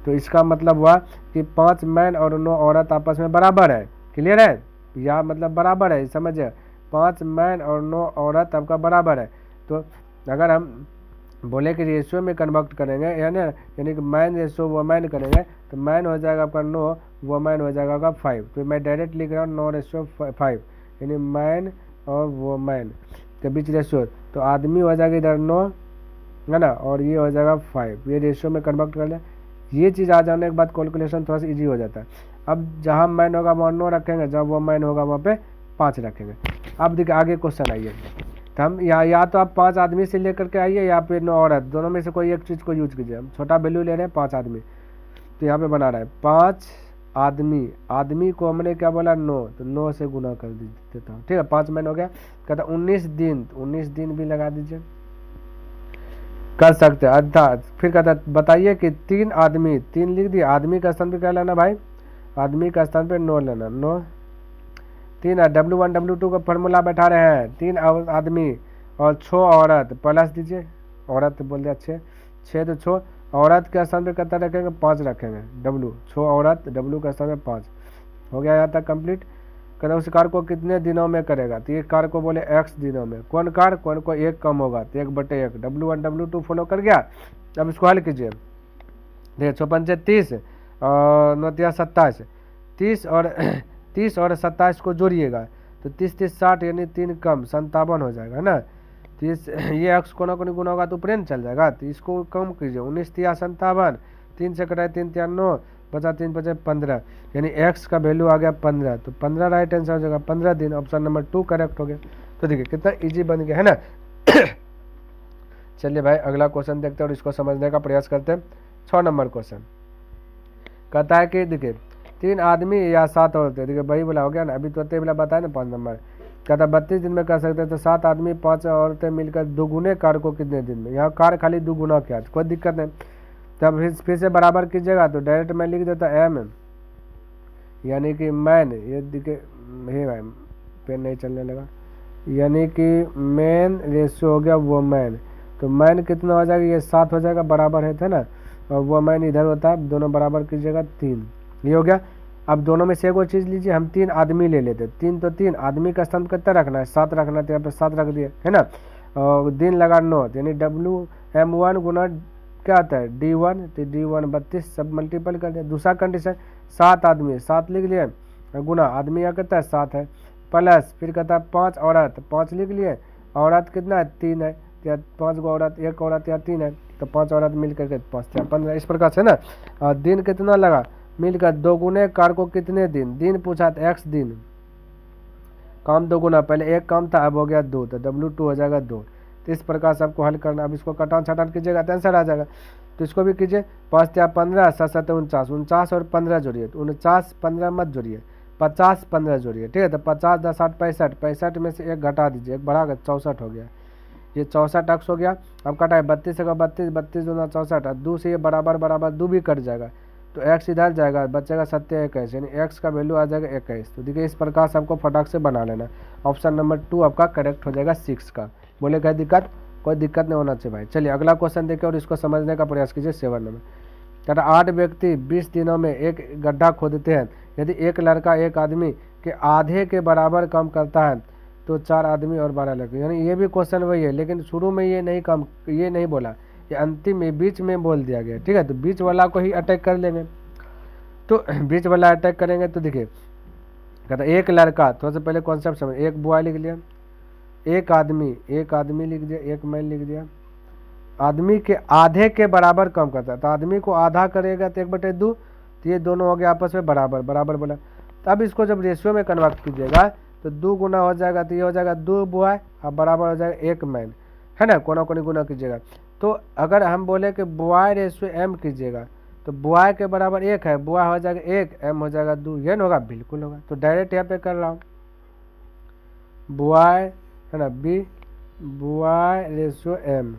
तो इसका मतलब हुआ कि 5 मैन और 9 औरत आपस में बराबर है। क्लियर है, या मतलब बराबर है, समझिए 5 मैन और 9 औरत आपका बराबर है। तो अगर हम बोले कि रेशियो में कन्वर्ट करेंगे, यानी कि मैन रेशियो वोमैन करेंगे, तो मैन हो जाएगा आपका 9, वोमैन हो जाएगा आपका 5। तो मैं डायरेक्ट लिख रहा हूँ 9:5, यानी मैन और वोमैन के बीच रेशियो। तो आदमी हो जाएगा इधर 9, है ना, और ये हो जाएगा 5, ये रेशियो में कन्वर्ट कर लें। ये चीज़ आ जाने के बाद कैलकुलेशन थोड़ा सा ईजी हो जाता है। अब जहाँ मैन होगा वहाँ 9 रखेंगे, जहाँ वोमैन होगा वहाँ पे 5 रखेंगे। अब देखिए आगे क्वेश्चन आइए, तो हम या तो आप 5 आदमी से लेकर के आइए या फिर 9 औरत, दोनों में से कोई एक चीज़ को यूज कीजिए। हम छोटा वैल्यू ले रहे हैं 5 आदमी, तो यहाँ पे बना रहा है 5 आदमी, आदमी को हमने क्या बोला 9, तो 9 से गुना कर देता हूँ, ठीक है। 5 मैन हो गया। कहता 19 दिन, तो 19 दिन भी लगा दीजिए, कर सकते हैं। अर्थात फिर कहता बताइए कि 3 आदमी, 3 लिख दिया, आदमी का स्थान पे क्या लेना भाई, आदमी का स्थान पे 9 लेना, 9 3 W1 W2 का फॉर्मूला बैठा रहे हैं, 3 आदमी और 6 औरत, प्लस दीजिए, औरत बोल दिया 6 तो 6 औरत के स्थान पे कितना रखेंगे 5 रखेंगे, W 6 औरत, W का स्थान पे 5 हो गया। यहाँ तक कंप्लीट। कहते उस कार्य को कितने दिनों में करेगा, तो ये कार्य को बोले x दिनों में। कौन कार्य, कौन को एक कम होगा, तो 1/1, W1 W2 फॉलो कर गया। अब इसको हल कीजिए, देखिए 6×5 30 और 9 27, 30 और 27 को जोड़िएगा, तो 30 30 60, यानी 3 कम 57 हो जाएगा ना। तो ये एक्स कोना कोनी गुना होगा तो ऊपर चल जाएगा, तो इसको कम कीजिए, 19 3 57, 3 से कटाए 3 3 9, बचा 3 5 15, यानी एक्स का वैल्यू आ गया 15। तो 15 राइट आंसर हो जाएगा, 15 दिन, ऑप्शन नंबर 2 करेक्ट हो गया। तो देखिए कितना इजी बन गया, है ना। चलिए भाई अगला क्वेश्चन देखते हैं और इसको समझने का प्रयास करते हैं। 6 नंबर क्वेश्चन कहता है कि देखिए 3 आदमी या 7 औरतें, देखिए वही बोला हो गया ना, अभी तो बोला बताया ना 5 नंबर। कहता 32 दिन में कर सकते हैं, तो 7 आदमी 5 औरतें मिलकर दोगुने कार्य को कितने दिन में, यहाँ कार्य खाली दोगुना किया, कोई दिक्कत नहीं। तब फिर से बराबर कीजिएगा, तो डायरेक्ट मैं लिख देता एम, यानी कि मैन, ये देखिए भाई पेन नहीं चलने लगा, यानी कि मैन रेशियो हो गया वो मैन, तो मैन कितना हो जाएगा, ये 7 हो जाएगा, बराबर है ना, और वो मैन इधर होता है, दोनों बराबर कीजिएगा 3, ये हो गया। अब दोनों में से एक और चीज़ लीजिए, हम 3 आदमी ले लेते, 3 तो 3 आदमी का स्थान कितना रखना है 7 रखना है, तो यहाँ पे 7 रख दिए, है ना। और दिन लगा 9, यानी WM1 गुना क्या आता है D1, तो D1 32, सब मल्टीपल कर दिया। दूसरा कंडीशन 7 आदमी, 7 लिख लिए, गुना आदमी यहाँ कितना है 7 है, प्लस फिर कहता है 5 औरत, 5 लिख लिए, औरत कितना है 3 है, या 5 गो औरत, एक औरत या 3 है, तो 5 औरत मिल करके 5 या 15, इस प्रकार से ना। और दिन कितना लगा मिलकर दोगुने कार्य को कितने दिन, दिन पूछा था x दिन, काम दोगुना, पहले एक काम था अब हो गया 2, तो W2 हो जाएगा 2। तो इस प्रकार से आपको हल करना। अब इसको कटान छटान कीजिएगा तो आंसर आ जाएगा। तो इसको भी कीजिए, 5 या 15, 7 7 49, 49 और 15 जोड़िए, तो 49 15 मत जोड़िए, 50 15 जोड़िए, ठीक है। तो 50 10 8 65, 65 में से एक घटा दीजिए, एक बढ़ा कर 64 हो गया, ये 64 एक्स हो गया। अब कटा है 32 का 32, 32 दूना 64, 2 से ये बराबर बराबर 2 भी कट जाएगा, तो एक्स इधर जाएगा, बचेगा 7 21, यानी एक्स का वैल्यू आ जाएगा 21। तो देखिए इस प्रकार से आपको फटाक से बना लेना। ऑप्शन नंबर 2 आपका करेक्ट हो जाएगा 6 का। बोले क्या दिक्कत, कोई दिक्कत नहीं होना चाहिए भाई। चलिए अगला क्वेश्चन देखिए और इसको समझने का प्रयास कीजिए। 7 नंबर कहता 8 व्यक्ति 20 दिनों में एक गड्ढा खोदते हैं, यदि एक लड़का एक आदमी के आधे के बराबर काम करता है तो 4 आदमी और 12 लड़के, यानी ये भी क्वेश्चन वही है, लेकिन शुरू में ये नहीं बोला, ये अंतिम में बीच में बोल दिया गया, ठीक है। तो बीच वाला को ही अटैक कर लेंगे, तो बीच वाला अटैक करेंगे। तो देखिए कहता एक लड़का, थोड़ा सा पहले कॉन्सेप्ट समझ, एक बॉय लिख लिया, एक आदमी लिख दिया, एक मैन लिख दिया, आदमी के आधे के बराबर काम करता है, तो आदमी को आधा करेगा तो 1/2, तो ये दोनों हो गए आपस में बराबर बराबर बोला। तो अब इसको जब रेशियो में कन्वर्ट कीजिएगा तो 2 गुना हो जाएगा, तो ये हो जाएगा 2 बॉय और बराबर हो जाएगा 1 मैन, है ना। कोना कोनी गुना कीजिएगा, तो अगर हम बोले कि बॉय रेशियो एम कीजिएगा तो बॉय के बराबर 1 है, बॉय हो जाएगा 1, एम हो जाएगा 2, ये न होगा, बिल्कुल होगा। तो डायरेक्ट यहाँ पे कर रहा हूँ, बॉय है ना, बॉय रेशियो एम,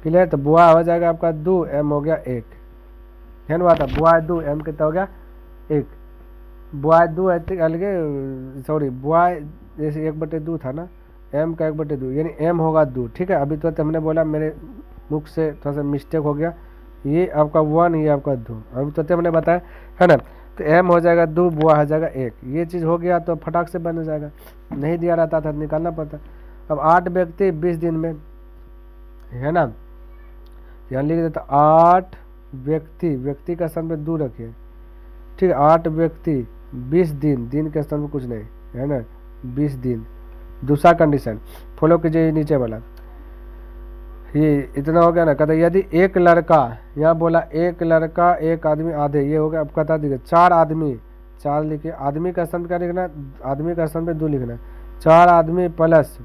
क्लियर। तो बॉय हो जाएगा आपका 2, एम हो गया 1, है ना बात। बॉय 2 एम कितना हो गया 1, बॉय 2 है अलगे, सॉरी बॉय जैसे 1/2 था ना, एम का 1/2, यानी एम होगा 2, ठीक है। अभी तो हमने बोला, मेरे मुख से थोड़ा सा मिस्टेक हो गया, ये आपका 1, ये आपका 2, अभी तो हमने बताया, है ना। तो एम हो जाएगा 2, बॉय हो जाएगा 1, ये चीज़ हो गया तो फटाक से बन जाएगा, नहीं दिया रहता था निकालना पड़ता। अब 8 व्यक्ति 20 दिन में, है ना, यहाँ लिख देता 8 व्यक्ति का स्थान पे 2 रखिए, ठीक है। 8 व्यक्ति 20 दिन, दिन के स्थान पे कुछ नहीं, है ना, 20 दिन। दूसरा कंडीशन फॉलो कीजिए, नीचे वाला, ये इतना हो गया ना। कहता यदि एक लड़का, यहाँ बोला एक लड़का एक आदमी आधे, ये हो गया। अब कहता देखिए 4 आदमी, 4 लिखिए, आदमी का स्थान क्या लिखना, आदमी का स्थान पे 2 लिखना, 4 आदमी प्लस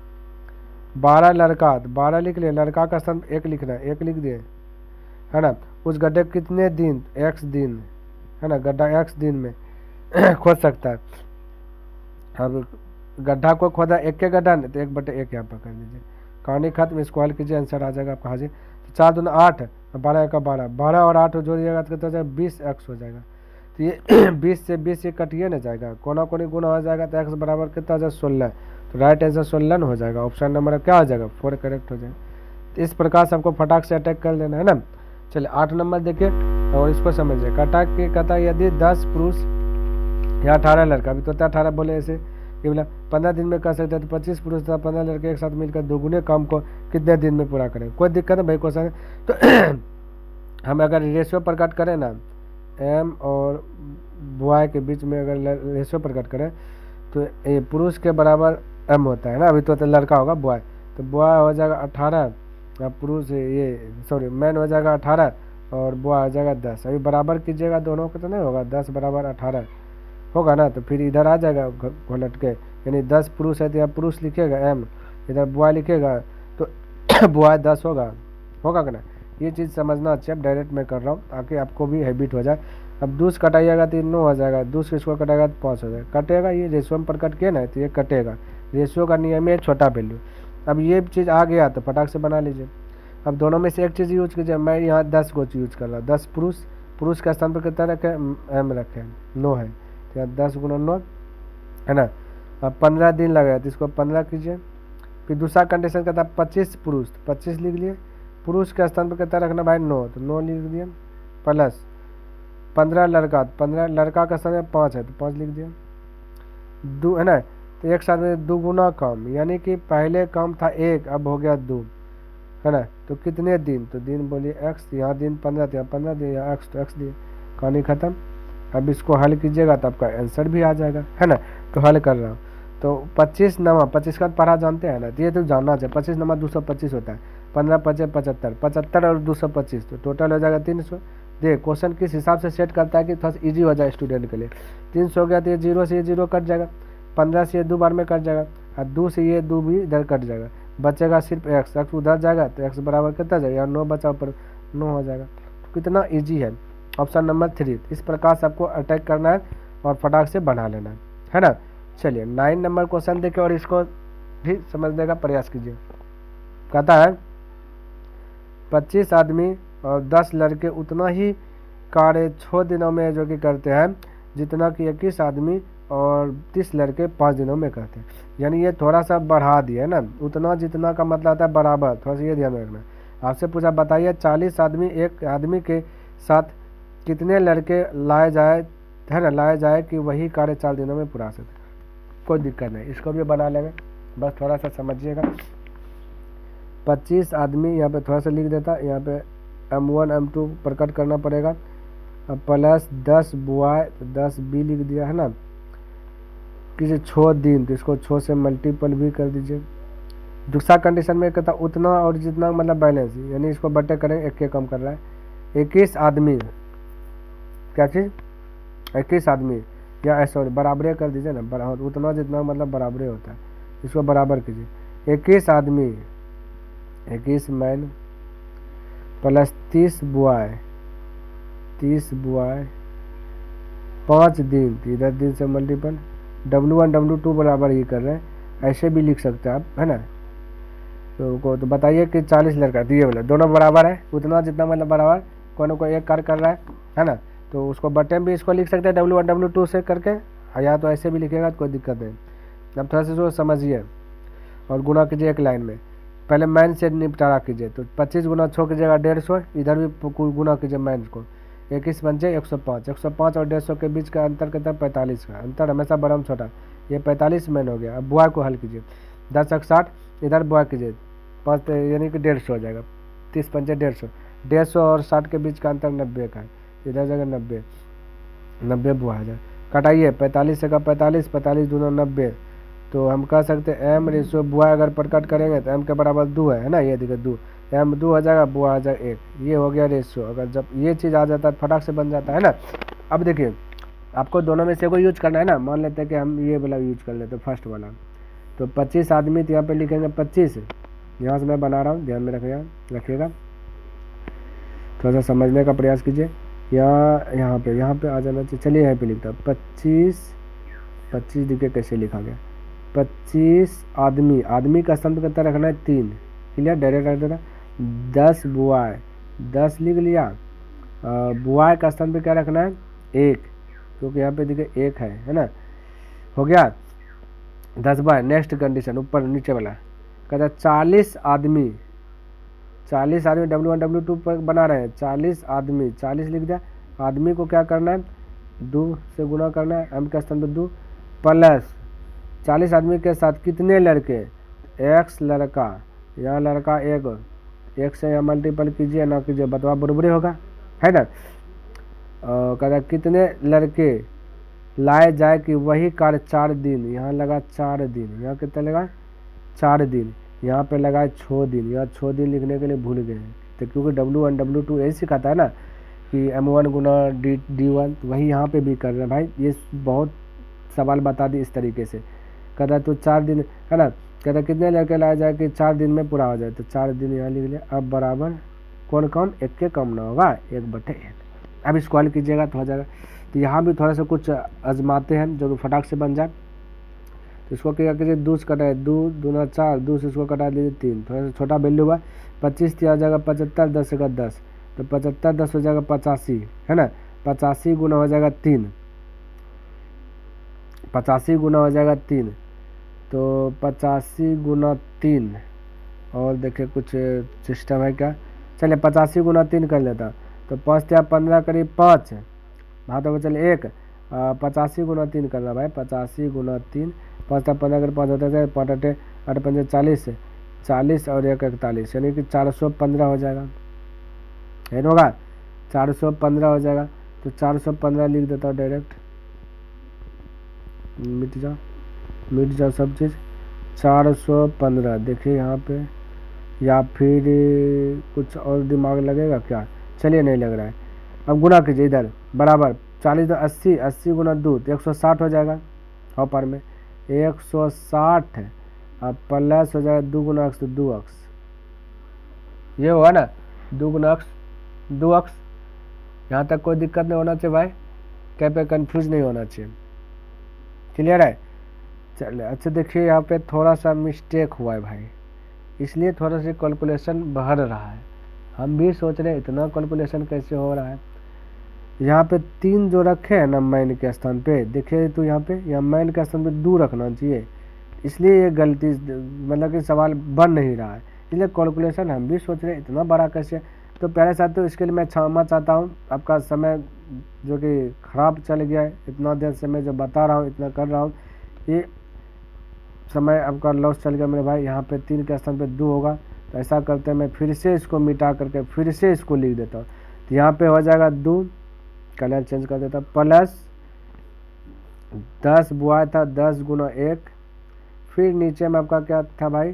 12 लड़का, 12 लिख लिया, लड़का का स्थान 1 लिखना, 1 लिख दिए, है ना। उस गड्ढे कितने दिन, x दिन, है ना, गड्ढा x दिन में खोद सकता है। अब गड्ढा को खोदा 1 के गड्ढा नहीं, तो 1/1 यहाँ पर कर लीजिए, कहानी खत्म। इसको हल कीजिए, आंसर आ जाएगा आपका हाजिर। तो 4 दूना 8, 12 का 12, 12 और 8 जोड़िएगा तो कितना हो जाएगा 20x हो जाएगा। तो ये 20 से 20 ये कटिए ना जाएगा, कोना कोनी गुना हो जाएगा, तो x बराबर कितना हो जाएगा 16, तो राइट आंसर 16 हो जाएगा। ऑप्शन नंबर क्या हो जाएगा 4 करेक्ट हो जाएगा। तो इस प्रकार से आपको फटाक से अटैक कर लेना है ना। चलिए 8 नंबर देखिए और इसको समझिए। कटा के कहता यदि 10 पुरुष या 18 लड़का, अभी तो 18 बोले ऐसे, ये बोला 15 दिन में कर सकते हैं, तो 25 पुरुष तथा 15 लड़के एक साथ मिलकर दोगुने काम को कितने दिन में पूरा करें। कोई दिक्कत नहीं भाई क्वेश्चन। तो हम अगर रेशियो प्रकट करें ना, एम और बॉय के बीच में अगर रेशियो प्रकट करें तो ये पुरुष के बराबर एम होता है ना, अभी तो लड़का होगा बॉय, तो बॉय हो जाएगा 18, पुरुष ये सॉरी मैन हो जाएगा 18 और बॉय हो जाएगा 10। अभी बराबर कीजिएगा दोनों को तो नहीं होगा, 10 बराबर 18 होगा ना, तो फिर इधर आ जाएगा घोलट के, यानी 10 पुरुष है तो यहाँ पुरुष लिखेगा एम, इधर बॉय लिखेगा तो बॉय 10 होगा कि ना। ये चीज़ समझना अच्छा, अब डायरेक्ट मैं कर रहा हूँ ताकि आपको भी हैबिट हो जाए। अब 2 कटाइएगा तो 9 हो जाएगा, 2 इसको कटाएगा तो 5 हो जाएगा, कटेगा। ये रेशियो में प्रकट किया ना तो ये कटेगा, रेशियो का नियम है छोटा वैल्यू। अब ये चीज़ आ गया तो फटाक से बना लीजिए। अब दोनों में से एक चीज़ यूज कीजिए, मैं यहाँ 10 को यूज कर रहा हूँ, 10 पुरुष का स्थान पर कितना रखे, एम रखे 9 है, तो यहाँ 10 गुना 9 है ना। अब 15 दिन लगेगा तो इसको 15 कीजिए। फिर दूसरा कंडीशन कहता है 25 पुरुष, 25 लिख लिए, पुरुष के स्थान पर कितना रखना भाई 9, तो 9 लिख दिए, प्लस 15 लड़का, 15 लड़का का स्थान 5 है तो 5 लिख दिया, 2 है ना। तो एक साथ में 2 गुना कम, यानी कि पहले कम था 1 अब हो गया 2, है ना। तो कितने दिन, तो दिन बोलिए x, यहाँ दिन 15 था, 15 दिन, यहाँ x तो x दिए, कहानी ख़त्म। अब इसको हल कीजिएगा तो आपका आंसर भी आ जाएगा, है ना। तो हल कर रहा हूँ, तो 25 नमा 25 का पढ़ा जानते हैं ना, तो ये तो जानना चाहिए। 25 नमा 225 होता है, 15 5 75, 75 और 225 तो टोटल हो जाएगा 300। देख क्वेश्चन किस हिसाब से सेट करता है कि थोड़ा सा ईजी हो जाए स्टूडेंट के लिए। 300 हो गया तो ये 0 से ये 0 कट जाएगा, 15 से ये 2 बार में कट जाएगा, और 2 से ये 2 भी इधर कट जाएगा, बचेगा सिर्फ x उधर जाएगा तो x बराबर कितना जाएगा, 9 बचा ऊपर 9 हो जाएगा। तो कितना ईजी है। ऑप्शन नंबर 3, इस प्रकार से आपको अटैक करना है और फटाक से बना लेना है ना। चलिए 9 नंबर क्वेश्चन देखिए और इसको भी समझने का प्रयास कीजिए। कहता है 25 आदमी और 10 लड़के उतना ही कार्य 6 दिनों में जो कि करते हैं जितना कि 21 आदमी और 30 लड़के 5 दिनों में करते हैं। यानी ये थोड़ा सा बढ़ा दिया है ना, उतना जितना का मतलब आता है बराबर, थोड़ा सा ये ध्यान रखना। आपसे पूछा बताइए 40 आदमी एक आदमी के साथ कितने लड़के लाए जाए, है ना, लाए जाए कि वही कार्य 4 दिनों में पूरा सके। कोई दिक्कत नहीं, इसको भी बना लेंगे, बस थोड़ा सा समझिएगा। 25 आदमी यहाँ पे थोड़ा सा लिख देता, यहाँ पे M1 M2 प्रकट करना पड़ेगा, प्लस 10 बॉय 10 बी लिख दिया है ना, किसी 6 दिन तो इसको 6 से मल्टीपल भी कर दीजिए। दूसरा कंडीशन में कहता उतना और जितना मतलब बैलेंस, यानी इसको बटे करें, एक के कम कर रहा है। 21 आदमी क्या चीज़ 21 आदमी या सॉरी बराबरे कर दीजिए ना, उतना जितना मतलब बराबरे होता है, इसको बराबर कीजिए। 21 आदमी 21 मैन प्लस 30 बॉय 5 दिन, इधर दिन से मल्टीपल, W1 W2 बराबर ही कर रहे हैं, ऐसे भी लिख सकते हैं आप, है ना। तो बताइए कि 40 लड़का दिए बोले दोनों बराबर है, उतना जितना मतलब बराबर, कोनो को एक कार्य कर रहा है ना, तो उसको बटे में भी इसको लिख सकते हैं W1 W2 से करके, या तो ऐसे भी लिखेगा तो कोई दिक्कत नहीं। अब थोड़ा सा सोच समझिए और गुना कीजिए एक लाइन में। पहले मैन से निपटारा कीजिए, तो 25 गुना 6 कीजिएगा 150, इधर भी गुना कीजिए मैन को, 21 बन जाए 105, 105 और 150 के बीच का अंतर कितना 45 का अंतर, हमेशा बड़ा में छोटा, ये 45 मैन हो गया। अब बॉय को हल कीजिए, 10 एक 60, इधर बॉय कीजिए 5 यानी कि 150 हो जाएगा, 30 पंचे 150, 150 और 60 के बीच का अंतर 90 का है, इधर जगह 90 बॉय हो जाए। कटाइए 45 से का 45, 45 दूना 90, तो हम कह सकते हैं M रेशो बॉय अगर प्रकट करेंगे तो M के बराबर 2 है ना, ये देखिए 2, M 2 हो जाएगा, बॉय आ जाएगा 1, ये हो गया रेशो। अगर जब ये चीज़ आ जाता है फटाक से बन जाता है ना। अब देखिए आपको दोनों में से कोई यूज करना है ना, मान लेते हैं कि हम ये वाला यूज कर लेते हैं फर्स्ट वाला, तो 25 आदमी तो यहाँ पे लिखेंगे 25, यहाँ से मैं बना रहा हूँ, ध्यान में रखिएगा, थोड़ा सा समझने का प्रयास कीजिए। यहाँ पे आ जाना चाहिए। चलिए यहाँ पे लिखता हूँ 25 देखिए कैसे लिखा गया, 25 आदमी का स्तंभ कितना रखना है 3, क्लियर, डायरेक्ट रख देना। 10 बॉय 10 लिख लिया, बॉय का स्तंभ क्या रखना है 1, क्योंकि यहाँ पे देखिए 1 है ना, हो गया 10 बॉय। नेक्स्ट कंडीशन ऊपर नीचे वाला कहता 40 आदमी W1 W2 पर बना रहे हैं, 40 आदमी 40 लिख दिया, आदमी को क्या करना है 2 से गुना करना है, M का स्तंभ 2 प्लस 40 आदमी के साथ कितने लड़के, X लड़का, यहाँ लड़का 1 से यहाँ मल्टीपल कीजिए ना कीजिए बतवा बराबर होगा, है ना। कहता कितने लड़के लाए जाए कि वही कार्य 4 दिन, यहाँ लगा 4 दिन, यहाँ कितना लगा 4 दिन, यहाँ पे लगा 6 दिन, यहाँ 6 दिन लिखने के लिए भूल गए तो, क्योंकि W1 W2 यही सिखाता है ना कि M1 गुना D1, तो वही यहाँ पे भी कर रहे हैं भाई, ये बहुत सवाल बता दी इस तरीके से। कहता तो 4 दिन है ना, कहता कितने लड़के लाया जाए कि 4 दिन में पूरा हो जाए, तो 4 दिन यहाँ लिख लिया। अब बराबर कौन एक के कम ना होगा, 1/1। अब इसको हल कीजिएगा तो हो जाएगा। तो यहाँ भी थोड़ा सा कुछ आजमाते हैं जो कि फटाक से बन जाए। तो इसको क्या कीजिए 2 से कटाए 2 दूना 4, 2 से इसको कटा दीजिए 3, थोड़ा सा छोटा वैल्यू हुआ, 25 दिया जाएगा 75, 10 से 10, तो 75 10 हो जाएगा 85, है ना। 85 गुना हो जाएगा 3, 85 गुना हो जाएगा 3, तो 85 गुना 3, और देखिए कुछ सिस्टम है क्या, चलिए 85 गुना 3 कर लेता, तो 5 या 15 करीब 5, हाँ तो चलिए 1, 85 गुना 3 करना भाई, 85 गुना 3, 5 या 15 अगर 5 होता है 5 8 8 5 40 और 1 41, यानी कि 415 हो जाएगा, है ना, होगा 415 हो जाएगा। तो 415 लिख देता हूँ डायरेक्ट, मिट जाओ सब चीज़, 415 देखिए यहाँ पे, या फिर कुछ और दिमाग लगेगा क्या, चलिए नहीं लग रहा है। अब गुना कीजिए इधर बराबर, 40 तो 80 गुना 2 तो 160 हो जाएगा, ऊपर में 160, अब प्लस हो जाएगा 2 गुना अक्स तो 2 अक्स, ये होगा ना 2 गुना अक्स 2 अक्स। यहाँ तक कोई दिक्कत नहीं होना चाहिए भाई, कहीं पे कंफ्यूज नहीं होना चाहिए। क्लियर है। चलिए अच्छा देखिए यहाँ पे थोड़ा सा मिस्टेक हुआ है भाई, इसलिए थोड़ा सा कैलकुलेशन बढ़ रहा है। हम भी सोच रहे हैं इतना कैलकुलेशन कैसे हो रहा है। यहाँ पे 3 जो रखे हैं ना मैन के स्थान पे, देखिए तो यहाँ पे यहाँ मैन के स्थान पे 2 रखना चाहिए, इसलिए ये गलती मतलब कि सवाल बन नहीं रहा है। इसलिए कैलकुलेशन हम भी सोच रहे हैं इतना बड़ा कैसे। तो प्यारे साथियों इसके लिए मैं क्षमा चाहता हूँ, आपका समय जो कि ख़राब चल गया है, इतना देर से मैं जो बता रहा हूँ इतना कर रहा हूँ, ये समय आपका लॉस चल गया मेरे भाई। यहाँ पे 3 के स्थान पे 2 होगा, तो ऐसा करते हैं मैं फिर से इसको मिटा करके फिर से इसको लिख देता हूँ। तो यहाँ पे हो जाएगा 2, कलर चेंज कर देता, प्लस 10 बुआ था 10 गुना 1, फिर नीचे में आपका क्या था भाई,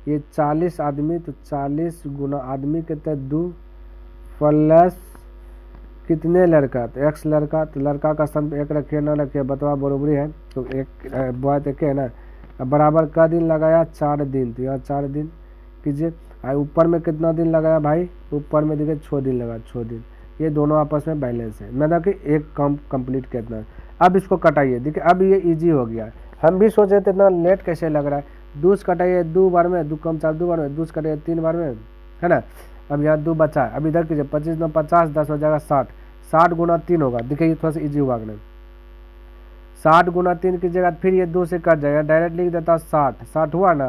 ये 40 आदमी, तो 40 गुना आदमी के तहत 2 प्लस कितने लड़का, तो x लड़का, तो लड़का का स्थान पे 1 रखिए ना रखिए बतवा बरोबरी है, तो एक बुआ एक है ना। अब बराबर का दिन लगाया 4 दिन, तो यहाँ 4 दिन कीजिए। ऊपर में कितना दिन लगाया भाई, ऊपर में देखिए 6 दिन लगा, 6 दिन, ये दोनों आपस में बैलेंस है, मतलब कि एक काम कंप्लीट कितना है। अब इसको कटाइए, देखिए अब ये इजी हो गया। हम भी सोच रहे थे इतना लेट कैसे लग रहा है। 2 कटाइए 2 बार में, 2 कम 4 2 बार में, 2 कटाइए 3 बार में, है ना। अब यहाँ 2 बचा है, अब इधर कीजिए 25 9 50, 10 हो जाएगा 60, 60 गुना 3 होगा, देखिए ये थोड़ा सा इजी हुआ नहीं। 60 गुना 3 कीजिएगा, फिर ये 2 से कट जाएगा, डायरेक्ट लिख देता 60, 60 हुआ ना,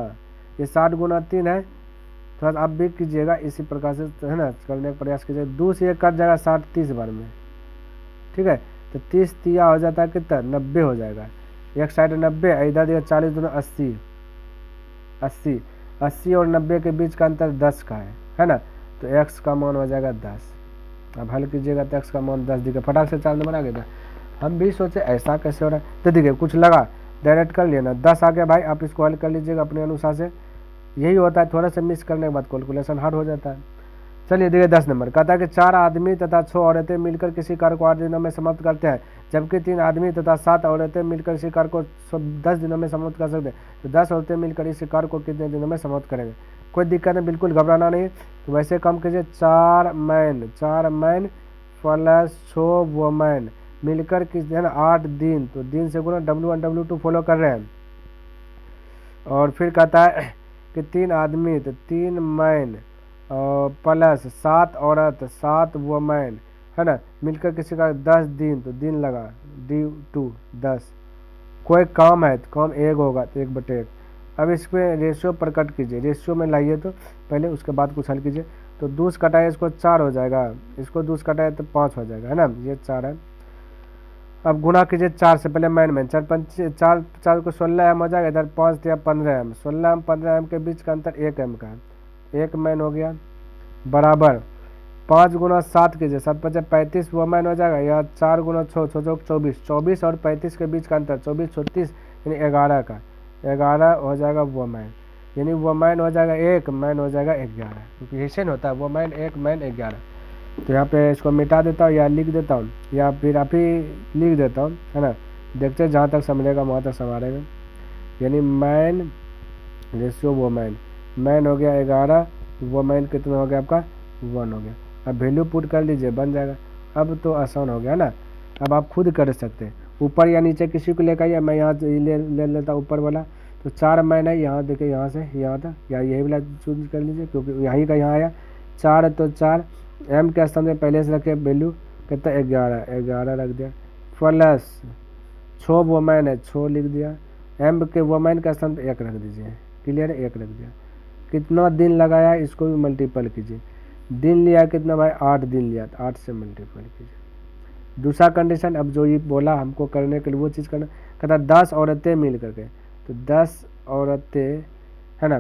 ये 60 गुना 3 है। थोड़ा सा आप भी कीजिएगा इसी प्रकार से, है ना, करने का प्रयास कीजिएगा। 2 से ये कट जाएगा 60 30 बार में, ठीक है। तो 30 तिया हो जाता है कितना, 90 हो जाएगा, एक साइड 90, इधर दिया 40 दूना 80, 80 80 और 90 के बीच का अंतर 10 का है ना। तो x का मान हो जाएगा 10। अब हल कीजिएगा तो x का मान 10 दिखेगा, फटाक से 4 नंबर आ गया था। हम भी सोचे ऐसा कैसे हो रहा है, तो देखिए कुछ लगा डायरेक्ट कर लिया ना, 10 आ गया भाई, आप इसको हल कर लीजिएगा अपने अनुसार से। यही होता है, थोड़ा सा मिस करने के बाद कैलकुलेशन हार्ड हो जाता है। चलिए देखिए 10 नंबर कहता है कि 4 आदमी तथा 6 औरतें मिलकर किसी कार्य को 8 दिनों में समाप्त करते हैं, जबकि 3 आदमी तथा 7 औरतें मिलकर इसी कार्य को 10 दिनों में समाप्त कर सकते हैं। तो 10 औरतें मिलकर इसी कार्य को कितने दिनों में समाप्त करेंगे। कोई दिक्कत नहीं, बिल्कुल घबराना नहीं। तो वैसे काम कीजिए, 4 मैन प्लस 6 वुमेन मिलकर किस दिन 8 दिन, तो दिन से गुना W1 W2 फॉलो कर रहे हैं। और फिर कहता है कि 3 आदमी, तो 3 मैन प्लस 7 औरत 7 वुमेन, है ना, मिलकर किसी का 10 दिन, तो दिन लगा D2 10। कोई काम है तो काम 1 होगा, तो 1/1। अब इसमें रेशियो प्रकट कीजिए, रेशियो में लाइए तो पहले, उसके बाद कुछ हल कीजिए। तो 2 से कटाए इसको 4 हो जाएगा, इसको 2 से कटाए तो 5 हो जाएगा, है ना, ये 4 है। अब गुणा कीजिए 4 से, पहले मैन 4 को 16 M हो जाएगा, इधर 5 दिया 15 M, 16 M 15 M के बीच का अंतर 1 M का है, 1 मैन हो गया, बराबर 5 गुना 7 कीजिए, 7 5 35 वुमेन हो जाएगा, या 4 गुना 6 24, 24 और 35 के बीच का अंतर 24 36 यानी 11 का, 11 हो जाएगा वुमेन, यानी वुमेन हो जाएगा 1, मैन हो जाएगा 11, क्योंकि ऐसे होता है वुमेन 1 मैन 11। तो यहाँ पे इसको मिटा देता हूँ या लिख देता हूँ, या फिर आप ही लिख देता हूँ, है ना, देखते हैं जहाँ तक समझेगा वहाँ तक संभालेगा। यानी मैन रेशियो वुमेन, मैन हो गया 11, वुमेन कितना हो गया आपका 1 हो गया। अब वैल्यू पुट कर लीजिए, बन जाएगा। अब तो आसान हो गया ना, अब आप खुद कर सकते हैं, ऊपर या नीचे किसी को लेकर आइए, मैं यहाँ ले लेता हूँ ऊपर वाला। तो 4 मैन है, यहाँ देखिए यहाँ से यहाँ तक, या यही वाला चूज कर लीजिए क्योंकि यहीं का यहाँ आया 4, तो 4 M के स्थान में पहले से रखे वैल्यू कितना 11 रख दिया, प्लस 6 वुमेन है 6 लिख दिया, M के वुमेन के स्थान पे 1 रख दीजिए, क्लियर है, 1 रख दिया। कितना दिन लगाया इसको भी मल्टीपल कीजिए, दिन लिया कितना भाई 8 दिन लिया, 8 से मल्टीपल कीजिए। दूसरा कंडीशन, अब जो ये बोला हमको करने के लिए वो चीज़ करना, कहता 10 औरतें मिल करके, तो 10 औरतें, है ना,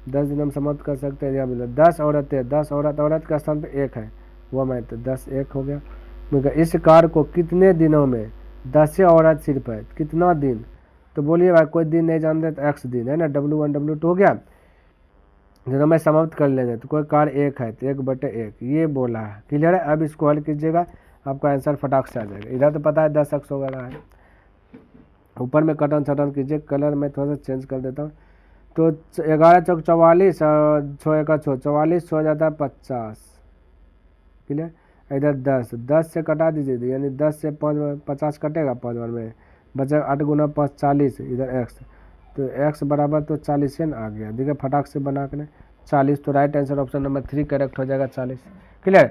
10 दिन हम समाप्त कर सकते हैं, यहाँ मिला 10 औरतें, 10 औरत के स्थान पे 1 है वो मैं, तो 10 1 हो गया। मगर इस कार्य को कितने दिनों में, 10 औरत सिर्फ है, कितना दिन, तो बोलिए भाई कोई दिन नहीं जानते तो x दिन, है ना, W1 W2 हो गया, दिनों में समाप्त कर लेंगे। तो कोई कार्य 1 है तो 1/1 ये बोला है, क्लियर है। अब इसको हल कीजिएगा, आपका आंसर फटाक से आ जाएगा। इधर तो पता है 10x वगैरह है, ऊपर में कटन छटन कीजिए, कलर में थोड़ा सा चेंज कर देता हूँ। तो 11 चौक 44 और 6 1 6 44 हो जाता है 50, क्लियर। इधर 10 से कटा दीजिए, यानी 10 से 5 50 कटेगा 5 बार में, बचा 8 गुना 5 40, इधर x, तो x बराबर तो 40 आ गया। देखिए फटाक से बना के 40, तो right answer option number 3 correct हो जाएगा 40। क्लियर।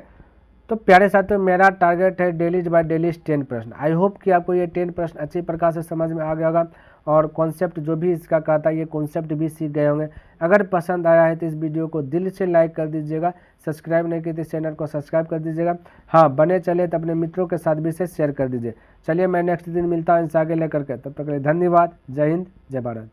तो प्यारे साथियों, मेरा टारगेट है डेलीज बाय डेलीज 10 प्रश्न। आई होप कि आपको ये 10 प्रश्न अच्छी प्रकार से समझ में आ गया होगा और कॉन्सेप्ट जो भी इसका कहता है ये कॉन्सेप्ट भी सीख गए होंगे। अगर पसंद आया है तो इस वीडियो को दिल से लाइक कर दीजिएगा, सब्सक्राइब नहीं किए तो चैनल को सब्सक्राइब कर दीजिएगा। हाँ, बने चले तो अपने मित्रों के साथ भी इसे शेयर कर दीजिए। चलिए मैं नेक्स्ट दिन मिलता हूँ इनसे आगे लेकर के, तब तक के लिए धन्यवाद। जय हिंद, जय भारत।